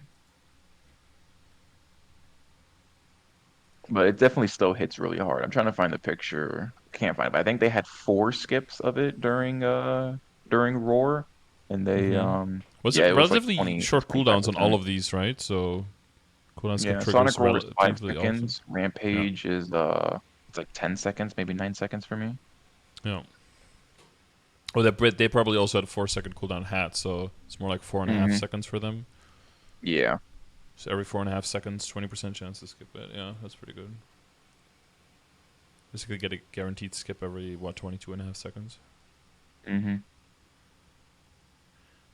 But it definitely still hits really hard. I'm trying to find the picture. Can't find it, but I think they had four skips of it during Roar, and they Mm-hmm. Was yeah, it it was like relatively 20 short cooldowns on all 25%. of these, right? So cooldown skip Yeah, Sonic triggers Roar is five relatively often. seconds. Yeah. Rampage is It's like 10 seconds, maybe 9 seconds for me. Yeah. Oh, they probably also had a 4 second cooldown hat, so it's more like 4.5 Hmm. seconds for them. Yeah. So every 4.5 seconds, 20% chance to skip it. Yeah, that's pretty good. Basically, get a guaranteed skip every 22.5 seconds. Hmm.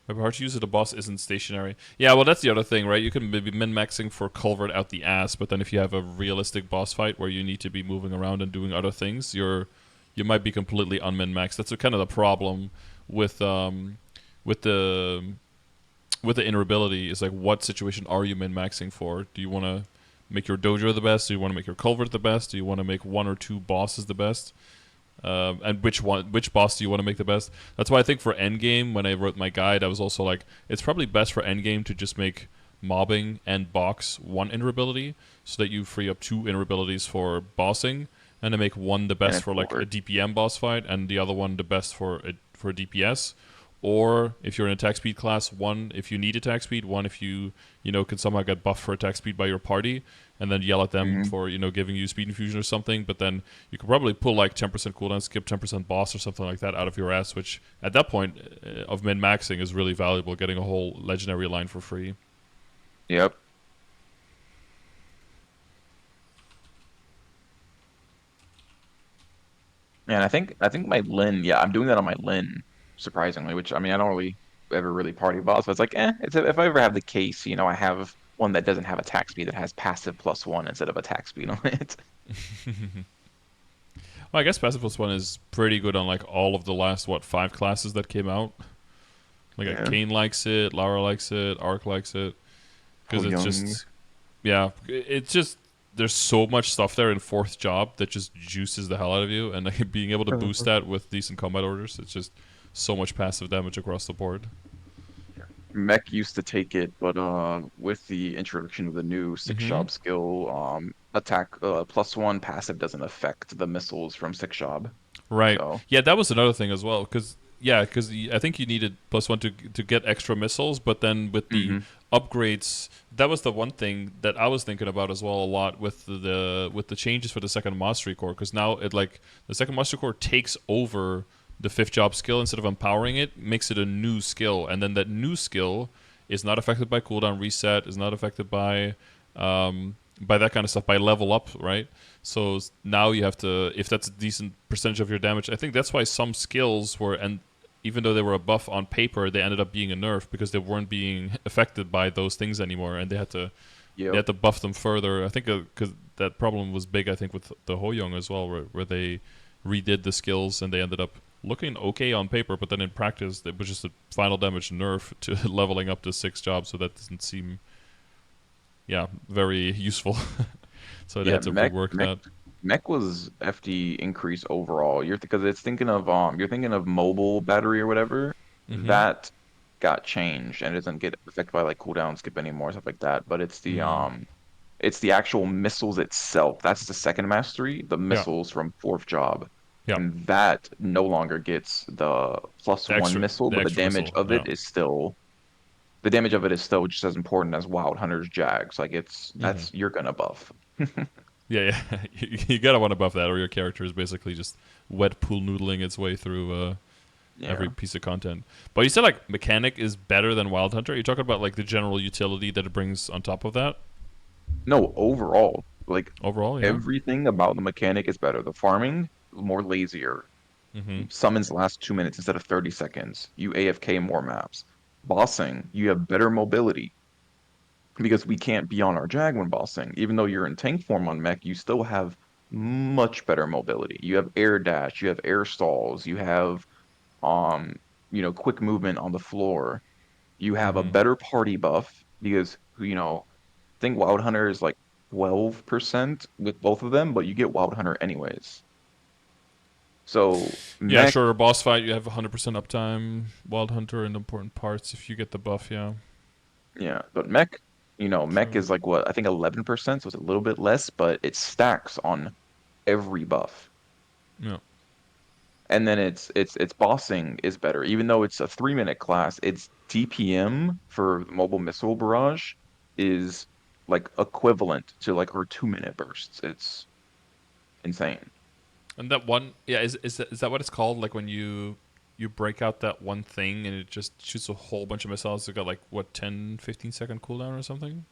My hard to use it. The boss isn't stationary. Yeah, well, that's the other thing, right? You can be min maxing for Culvert out the ass, but then if you have a realistic boss fight where you need to be moving around and doing other things, you might be completely unmin maxed. That's kind of the problem with with the with the interoperability. Is like, what situation are you min maxing for? Do you want to make your dojo the best? Do you want to make your Culvert the best? Do you want to make one or two bosses the best? And which boss do you want to make the best? That's why I think for endgame, when I wrote my guide, I was also like, it's probably best for endgame to just make mobbing and box one interoperability, so that you free up two interoperabilities for bossing, and to make one the And best it's for like a forward. DPM boss fight, and the other one the best for DPS. Or if you're in attack speed class, one if you need attack speed, one if you can somehow get buffed for attack speed by your party, and then yell at them Hmm. for giving you speed infusion or something. But then you could probably pull like 10% cooldown, skip 10% boss or something like that out of your ass, which at that point of min maxing is really valuable, getting a whole legendary line for free. Yep. And I think my Lin, yeah, I'm doing that on my Lin, surprisingly, which I mean I don't really ever really party boss, but it's like, it's if I ever have the case, I have one that doesn't have attack speed that has passive +1 instead of attack speed on it. Well, I guess passive plus one is pretty good on like all of the last five classes that came out. Like Yeah. Kane likes it, Lara likes it, Ark likes it, Oh, because it's young. just yeah, it's just there's so much stuff there in fourth job that just juices the hell out of you, and like, being able to boost that with decent combat orders, it's just so much passive damage across the board. Mech used to take it, but with the introduction of the new six Mm-hmm. job skill, attack +1 passive doesn't affect the missiles from six job. Right. So, Yeah, that was another thing as well. Because I think you needed plus one to get extra missiles, but then with the hmm. upgrades, that was the one thing that I was thinking about as well a lot with the changes for the second mastery core. Because now it like the second mastery core takes over the fifth job skill instead of empowering it, makes it a new skill, and then that new skill is not affected by cooldown reset, is not affected by that kind of stuff, by level up, right? So now you have to, if that's a decent percentage of your damage, I think that's why some skills were, and even though they were a buff on paper, they ended up being a nerf because they weren't being affected by those things anymore, and they Yep. had to buff them further. I think because that problem was big, I think with the Hoyoung as well, where they redid the skills and they ended up looking okay on paper, but then in practice it was just a final damage nerf to leveling up to six jobs, so that doesn't seem very useful. So they Yeah, had to rework that. Mech was FD increase overall. You're because it's thinking of you're thinking of mobile battery or whatever. Mm-hmm. That got changed and it doesn't get affected by like cooldown skip anymore, stuff like that. But Mm. it's the actual missiles itself. That's the second mastery, the Yeah. missiles from fourth job. Yeah. And that no longer gets the plus one missile, The but extra missile. Yeah. the damage of it is still just as important as Wild Hunter's Jags. Like Mm-hmm. you're gonna buff. Yeah, yeah. You gotta want to buff that, or your character is basically just wet pool noodling its way through every Yeah. piece of content. But you said like mechanic is better than Wild Hunter. Are you talking about like the general utility that it brings on top of that? No, overall, like Overall, yeah. everything about the mechanic is better. The farming, more lazier. Mm-hmm. Summons last 2 minutes instead of 30 seconds. You AFK more maps. Bossing, you have better mobility because we can't be on our Jag when bossing. Even though you're in tank form on mech, you still have much better mobility. You have air dash, you have air stalls, you have um, quick movement on the floor. You have a Mm-hmm. better party buff because I think Wild Hunter is like 12% with both of them, but you get Wild Hunter anyways. So Yeah, mech, sure. Boss fight, you have 100% uptime. Wild Hunter in important parts if you get the buff. Yeah. yeah, but mech True. is like what I think 11%, so it's a little bit less, but it stacks on every buff. Yeah. And then its bossing is better, even though it's a 3 minute class. Its DPM for mobile missile barrage is like equivalent to like her 2 minute bursts. It's insane. And that one, yeah, is that what it's called? Like when you break out that one thing and it just shoots a whole bunch of missiles. It got like what 10, 15 second cooldown or something.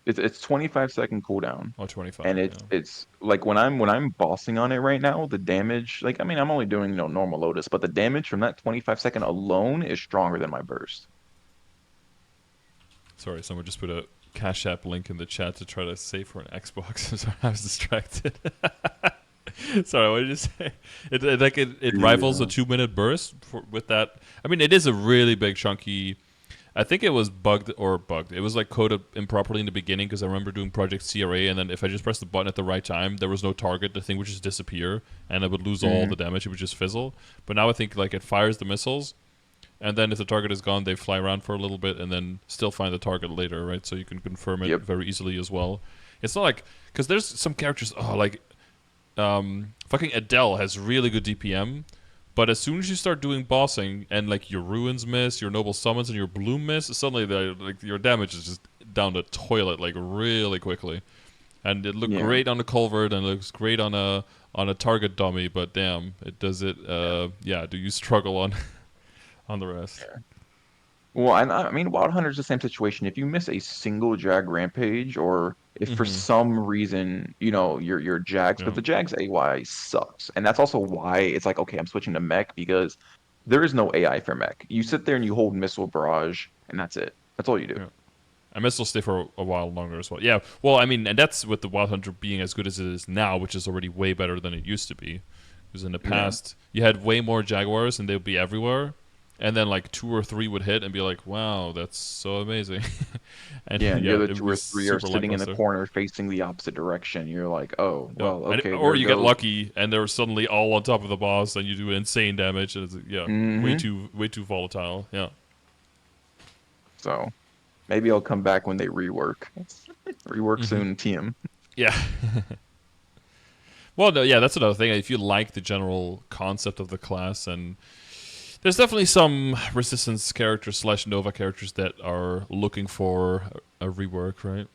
It's 25-second cooldown. Oh, 25. And Yeah. it's like when I'm bossing on it right now, the damage, like I mean I'm only doing normal Lotus, but the damage from that 25-second alone is stronger than my burst. Sorry, someone just put a Cash App link in the chat to try to save for an Xbox. Sorry, I was distracted. Sorry, what did you say? It rivals a Yeah. 2 minute burst with that. I mean, it is a really big chunky. I think it was bugged. It was like coded improperly in the beginning because I remember doing Project CRA, and then if I just pressed the button at the right time, there was no target. The thing would just disappear, and I would lose all Hmm. the damage. It would just fizzle. But now I think like it fires the missiles, and then if the target is gone, they fly around for a little bit, and then still find the target later, right? So you can confirm it Yep. very easily as well. It's not like because there's some characters. Oh, like fucking Adele has really good DPM, but as soon as you start doing bossing and like your ruins miss, your noble summons, and your bloom miss, suddenly like your damage is just down the toilet like really quickly. And it looked Yeah. great on the culvert and it looks great on a target dummy, but damn, it does it. Yeah. Yeah, do you struggle on on the rest? Yeah. Well, and I mean, Wild Hunter's the same situation. If you miss a single Jag rampage, or if for Mm-hmm. some reason, your Jags, because Yeah. the Jags AY sucks, and that's also why it's like, okay, I'm switching to mech because there is no AI for mech. You sit there and you hold missile barrage, and that's it. That's all you do. Yeah. I might still stay for a while longer as well. Yeah, well, I mean, and that's with the Wild Hunter being as good as it is now, which is already way better than it used to be. Because in the Yeah. past, you had way more Jaguars and they would be everywhere. And then like two or three would hit and be like, wow, that's so amazing. And Yeah, and the yeah, other it would two be or three are super sitting in the lackluster. corner facing the opposite direction. You're like, oh, Yeah. well, And, okay, or there you get goes. lucky and they're suddenly all on top of the boss and you do insane damage. And it's, yeah, Hmm. way too volatile. Yeah. So maybe I'll come back when they rework. Rework Hmm. soon, TM. Yeah. Well, no, yeah, that's another thing. If you like the general concept of the class, and there's definitely some resistance characters slash Nova characters that are looking for a rework, right?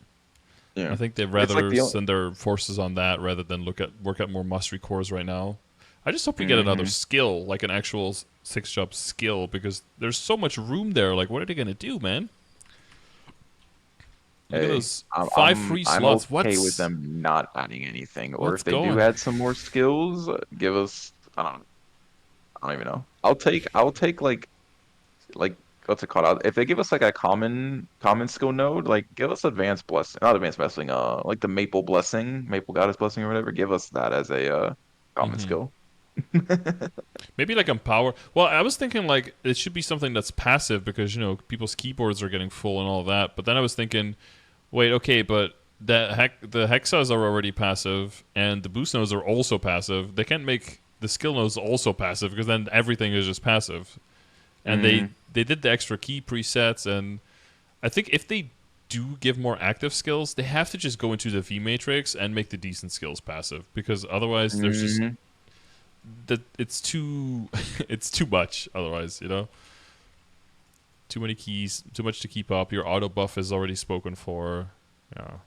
I Yeah. think they'd It's like rather the send their forces on that rather than work at more mastery cores right now. I just hope we get another hmm skill, like an actual six job skill, because there's so much room there. Like, what are they gonna do, man? Look at Hey, those I'm five I'm free I'm slots. okay with them not adding anything. Or What's if they do going? add some more skills, give us I don't even know. I'll take like what's it called? If they give us like a common skill node, like give us advanced blessing, not advanced blessing, like the maple blessing, maple goddess blessing or whatever. Give us that as a common Hmm. skill. Maybe like empower. Well, I was thinking like it should be something that's passive because people's keyboards are getting full and all that. But then I was thinking, wait, okay, but the hexas are already passive and the boost nodes are also passive. They can't make the skill nodes also passive because then everything is just passive. And Hmm. they did the extra key presets, and I think if they do give more active skills, they have to just go into the V matrix and make the decent skills passive because otherwise there's just Hmm. that it's too it's too much otherwise, too many keys, too much to keep up. Your auto buff is already spoken for. Yeah.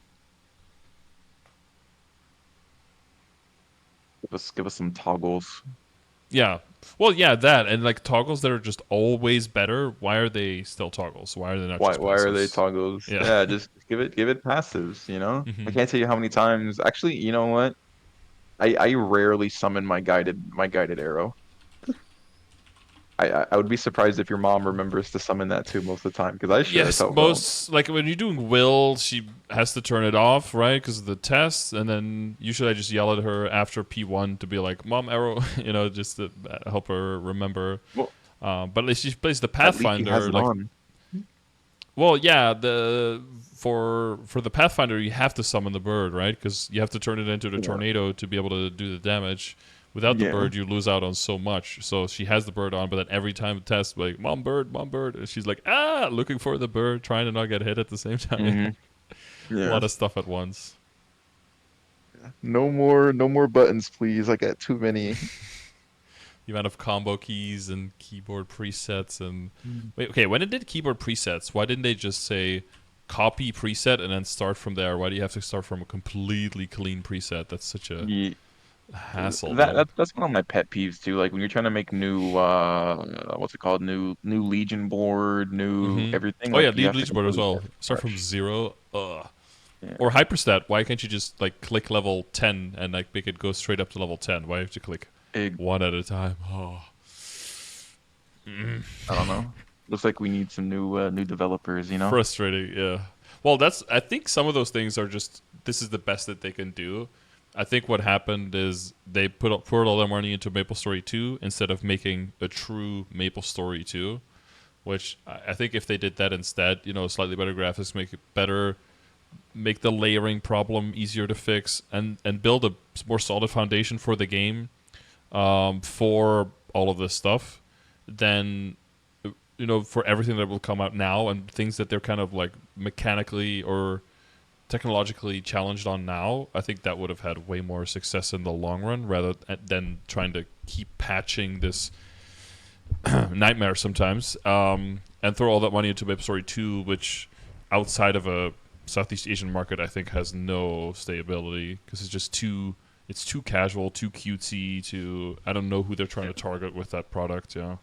Give us some toggles. Yeah. Well, yeah, that and like toggles that are just always better. Why are they still toggles? Why are they not Why just why are they passives? toggles? Yeah. Yeah, just give it passives. I Hmm. can't tell you how many times. Actually, you know what? I rarely summon my guided arrow. I would be surprised if your mom remembers to summon that too most of the time because I sure as Yes, hell don't. most like when you're doing will, she has to turn it off, right? Because of the test, and then usually I just yell at her after P1 to be like, "Mom, arrow," just to help her remember. Well, But if she plays the at least she has Pathfinder, it like, on. well, yeah, the for the Pathfinder, you have to summon the bird, right? Because you have to turn it into the Yeah. tornado to be able to do the damage. Without the Yeah. bird, you lose out on so much. So she has the bird on, but then every time the test, like, mom bird, and she's like, looking for the bird, trying to not get hit at the same time. Hmm. A Yeah. lot of stuff at once. No more buttons, please. I got too many. The amount of combo keys and keyboard presets and Mm. wait, okay, when it did keyboard presets, why didn't they just say copy preset and then start from there? Why do you have to start from a completely clean preset? That's such a Ye- Hassle, That, dude. that's one of my pet peeves too. Like when you're trying to make new what's it called? New Legion board, new Mm-hmm. everything. Oh yeah, Like you lead have to bleach board as completely well. start from Start from scratch. 0. Ugh. Or Yeah. hyperstat. Why can't you just like click level 10 and like make it go straight up to level 10? Why have you click Big, one at a time? Oh. Mm. I don't know. Looks like we need some new developers, you know? Frustrating, yeah. Well, that's. I think some of those things are just. This is the best that they can do. I think what happened is they poured all their money into MapleStory 2 instead of making a true MapleStory 2. Which I think if they did that instead, slightly better graphics, make it better, make the layering problem easier to fix, and build a more solid foundation for the game, for all of this stuff, then for everything that will come out now and things that they're kind of like mechanically or technologically challenged on now, I think that would have had way more success in the long run rather than trying to keep patching this nightmare sometimes, and throw all that money into MapleStory 2, which outside of a Southeast Asian market, I think has no stability because it's too casual, too cutesy, I don't know who they're trying Yeah. to target with that product. Yeah.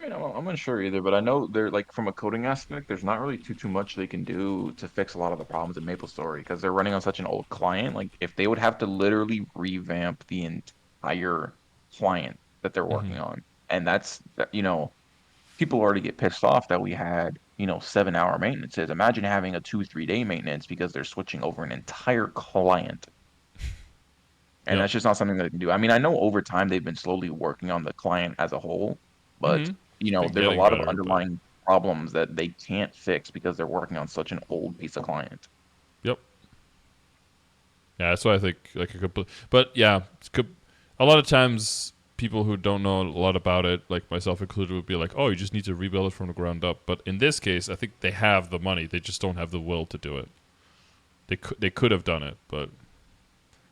I mean, I'm unsure either, but I know they're like from a coding aspect, there's not really too much they can do to fix a lot of the problems in MapleStory because they're running on such an old client. Like if they would have to literally revamp the entire client that they're Mm-hmm. working on, and people already get pissed off that we had 7-hour maintenances. Imagine having a 2 3 day maintenance because they're switching over an entire client. And Yep. that's just not something that they can do. I mean, I know over time they've been slowly working on the client as a whole, but Mm-hmm. Been there's a getting lot of better, but underlying problems that they can't fix because they're working on such an old piece of client. yep. Yeah, that's why I think like a complete. But yeah, a lot of times people who don't know a lot about it, like myself included, would be like, "Oh, you just need to rebuild it from the ground up." But in this case, I think they have the money; they just don't have the will to do it. They could have done it, but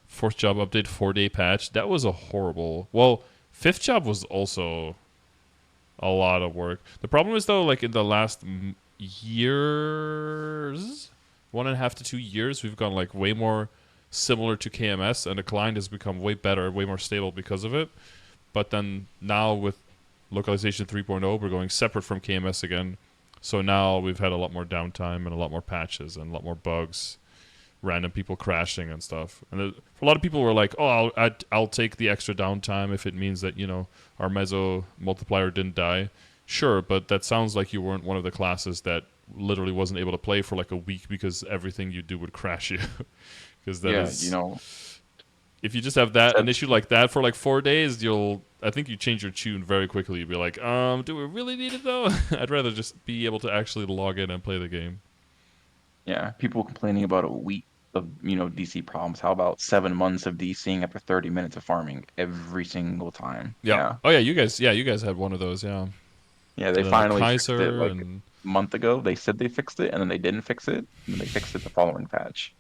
fourth job update, 4-day patch. That was a horrible. Well, fifth job was also a lot of work. The problem is though, like in the last years, 1.5 to 2 years, we've gone like way more similar to KMS, and the client has become way better, way more stable because of it. But then now with localization 3.0, we're going separate from KMS again. So now we've had a lot more downtime and a lot more patches and a lot more bugs, random people crashing and stuff. And a lot of people were like, "Oh, I'll take the extra downtime if it means that our meso multiplier didn't die." Sure, but that sounds like you weren't one of the classes that literally wasn't able to play for like a week because everything you do would crash you. Because that Yeah, is, if you just have that an that, issue like that for like 4 days, I think you change your tune very quickly. You'll be like, do we really need it though? I'd rather just be able to actually log in and play the game. yeah, people complaining about a week of DC problems. How about 7 months of DCing after 30 minutes of farming every single time? Yeah. Yeah, Oh yeah, you guys had one of those, yeah. yeah, they The finally fixed it Kaiser like and a month ago. They said they fixed it, and then they didn't fix it, and then they fixed it the following patch.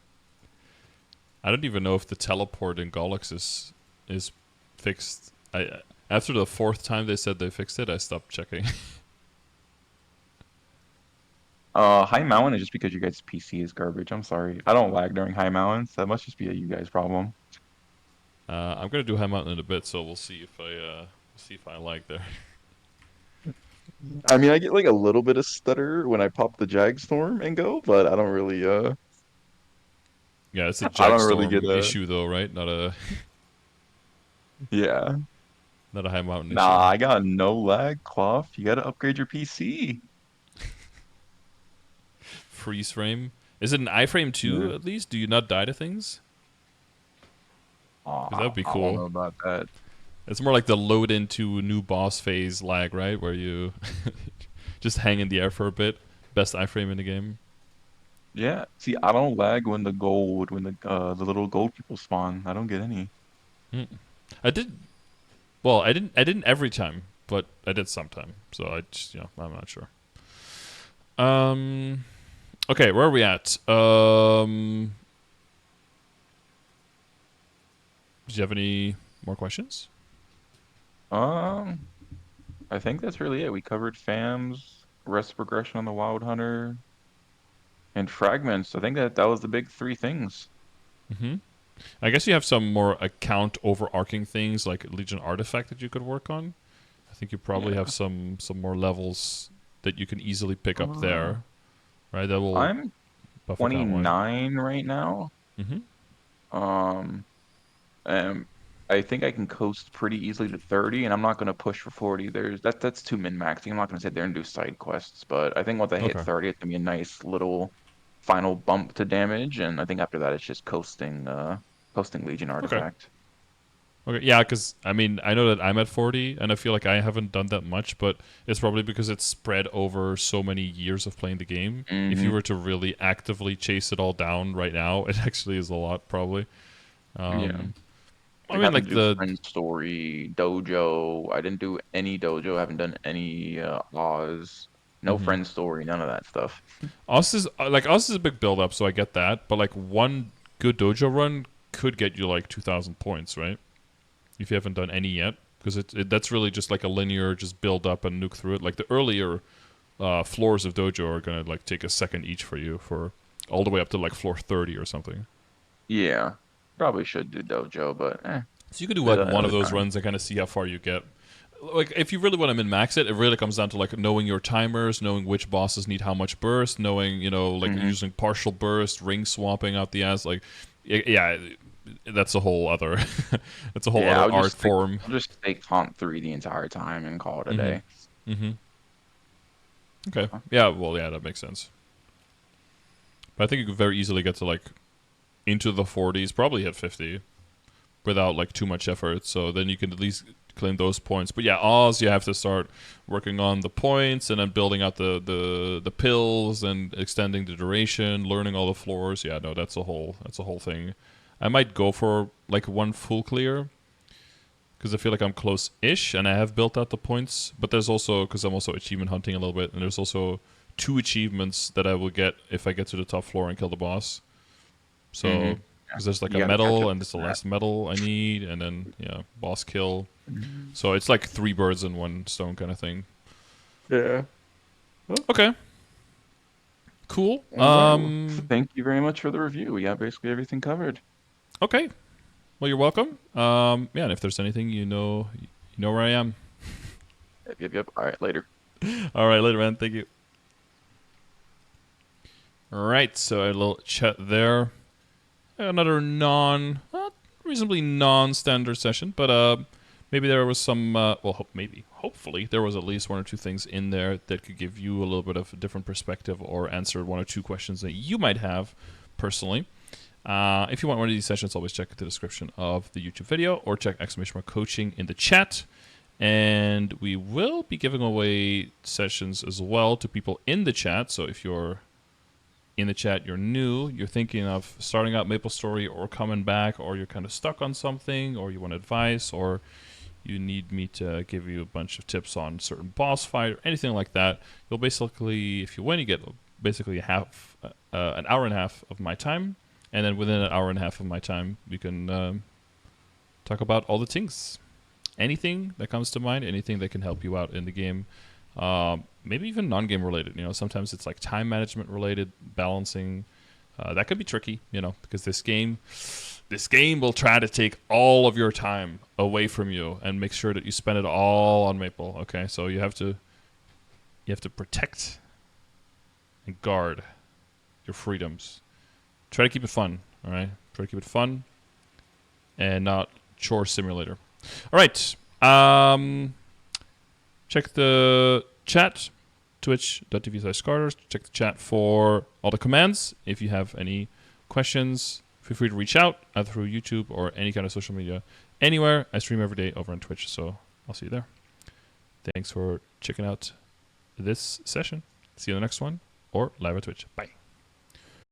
I don't even know if the teleport in Golix is fixed. I After the fourth time they said they fixed it, I stopped checking. High Mountain is just because you guys' PC is garbage. I'm sorry. I don't lag during High Mountains. That must just be a you guys problem. I'm gonna do High Mountain in a bit, so we'll see if I like there. I mean, I get like a little bit of stutter when I pop the Jag Storm and go, but I don't really Yeah, it's a I don't really Jagstorm get a issue though, right? Not a yeah. not a High Mountain Nah, issue. I got no lag, Cloth. You gotta upgrade your PC. Freeze frame. Is it an iframe Yeah. too? At least, do you not die to things? Because that would be I don't cool. know about that. It's more like the load into new boss phase lag, right? Where you just hang in the air for a bit. Best iframe in the game. Yeah. See, I don't lag when the little gold people spawn. I don't get any. Mm. I did. Well, I didn't every time, but I did sometime. So I just, I'm not sure. Um. Okay, where are we at? Do you have any more questions? Um, I think that's really it. We covered FAMs, rest progression on the Wild Hunter, and fragments. I think that was the big three things. Mm-hmm. I guess you have some more account overarching things like Legion Artifact that you could work on. I think you probably have Yeah. some more levels that you can easily pick up Uh, there, right? That will I'm buff account wise. 29 right now. Mm-hmm. Um, and I think I can coast pretty easily to 30, and I'm not going to push for 40. That's too min-maxing. I'm not going to sit there and do side quests, but I think once I hit Okay. 30, it's going to be a nice little final bump to damage, and I think after that, it's just coasting Legion Okay. Artifact. Okay. Yeah, because I mean, I know that I'm at 40, and I feel like I haven't done that much, but it's probably because it's spread over so many years of playing the game. If you Hmm. were to really actively chase it all down right now, it actually is a lot, probably. Yeah. Um, I Like mean, having like to do the friend story, dojo. I didn't do any dojo. Haven't done any Oz. No mhm. friend story. None of that stuff. Us is a big build up, so I get that. But like one good dojo run could get you like 2,000 points, right? If you haven't done any yet, because that's really just like a linear, just build up and nuke through it. Like the earlier floors of dojo are gonna like take a second each for you for all the way up to like floor 30 or something. Yeah, probably should do dojo, but So you could do like one of another those time. runs and kind of see how far you get. Like if you really want to min max it, it really comes down to like knowing your timers, knowing which bosses need how much burst, knowing like Hmm. using partial burst, ring swapping out the ass. Like, yeah, that's a whole other that's a whole Yeah, other art form. I'll just stay comp 3 the entire time and call it a Mm-hmm. day. Mm-hmm. Okay. Yeah. Well, yeah, that makes sense. But I think you could very easily get to like into the 40s, probably hit 50 without like too much effort. So then you can at least claim those points. But yeah, Oz, you have to start working on the points and then building out the pills and extending the duration, learning all the floors. Yeah, no, that's a whole thing. I might go for like one full clear because I feel like I'm close-ish and I have built out the points. But there's also because I'm also achievement hunting a little bit, and there's also 2 achievements that I will get if I get to the top floor and kill the boss. Hmm. So because there's like You a got to catch medal up and to it's the that. last medal I need, and then yeah, boss kill. Mhm. So it's like 3 birds in one stone kind of thing. Yeah. Well, Okay, cool. all right. Well, thank you very much for the review. We got basically everything covered. Okay. Well, you're welcome. Yeah, and if there's anything, you know where I am. Yep, yep, yep. All right, later. All right, later, man. Thank you. All right, so a little chat there. Another reasonably non-standard session, but maybe there was some. Hopefully, there was at least 1 or 2 things in there that could give you a little bit of a different perspective or answer 1 or 2 questions that you might have personally. If you want one of these sessions, always check the description of the YouTube video or check !coaching in the chat. And we will be giving away sessions as well to people in the chat. So if you're in the chat, you're new, you're thinking of starting out MapleStory or coming back, or you're kind of stuck on something, or you want advice, or you need me to give you a bunch of tips on certain boss fight or anything like that, you'll basically, if you win, you get basically an hour and a half of my time. And then within an hour and a half of my time, we can talk about all the things. Anything that comes to mind, anything that can help you out in the game. Maybe even non-game related. Sometimes it's like time management related, balancing. That could be tricky, because this game will try to take all of your time away from you and make sure that you spend it all on Maple. Okay, so you have to protect and guard your freedoms. Try to keep it fun. All right, try to keep it fun and not chore simulator. All right. Check the chat, twitch.tv/Scardor. Check the chat for all the commands. If you have any questions, feel free to reach out either through YouTube or any kind of social media. Anywhere. I stream every day over on Twitch, so I'll see you there. Thanks for checking out this session. See you in the next one or live at Twitch. Bye.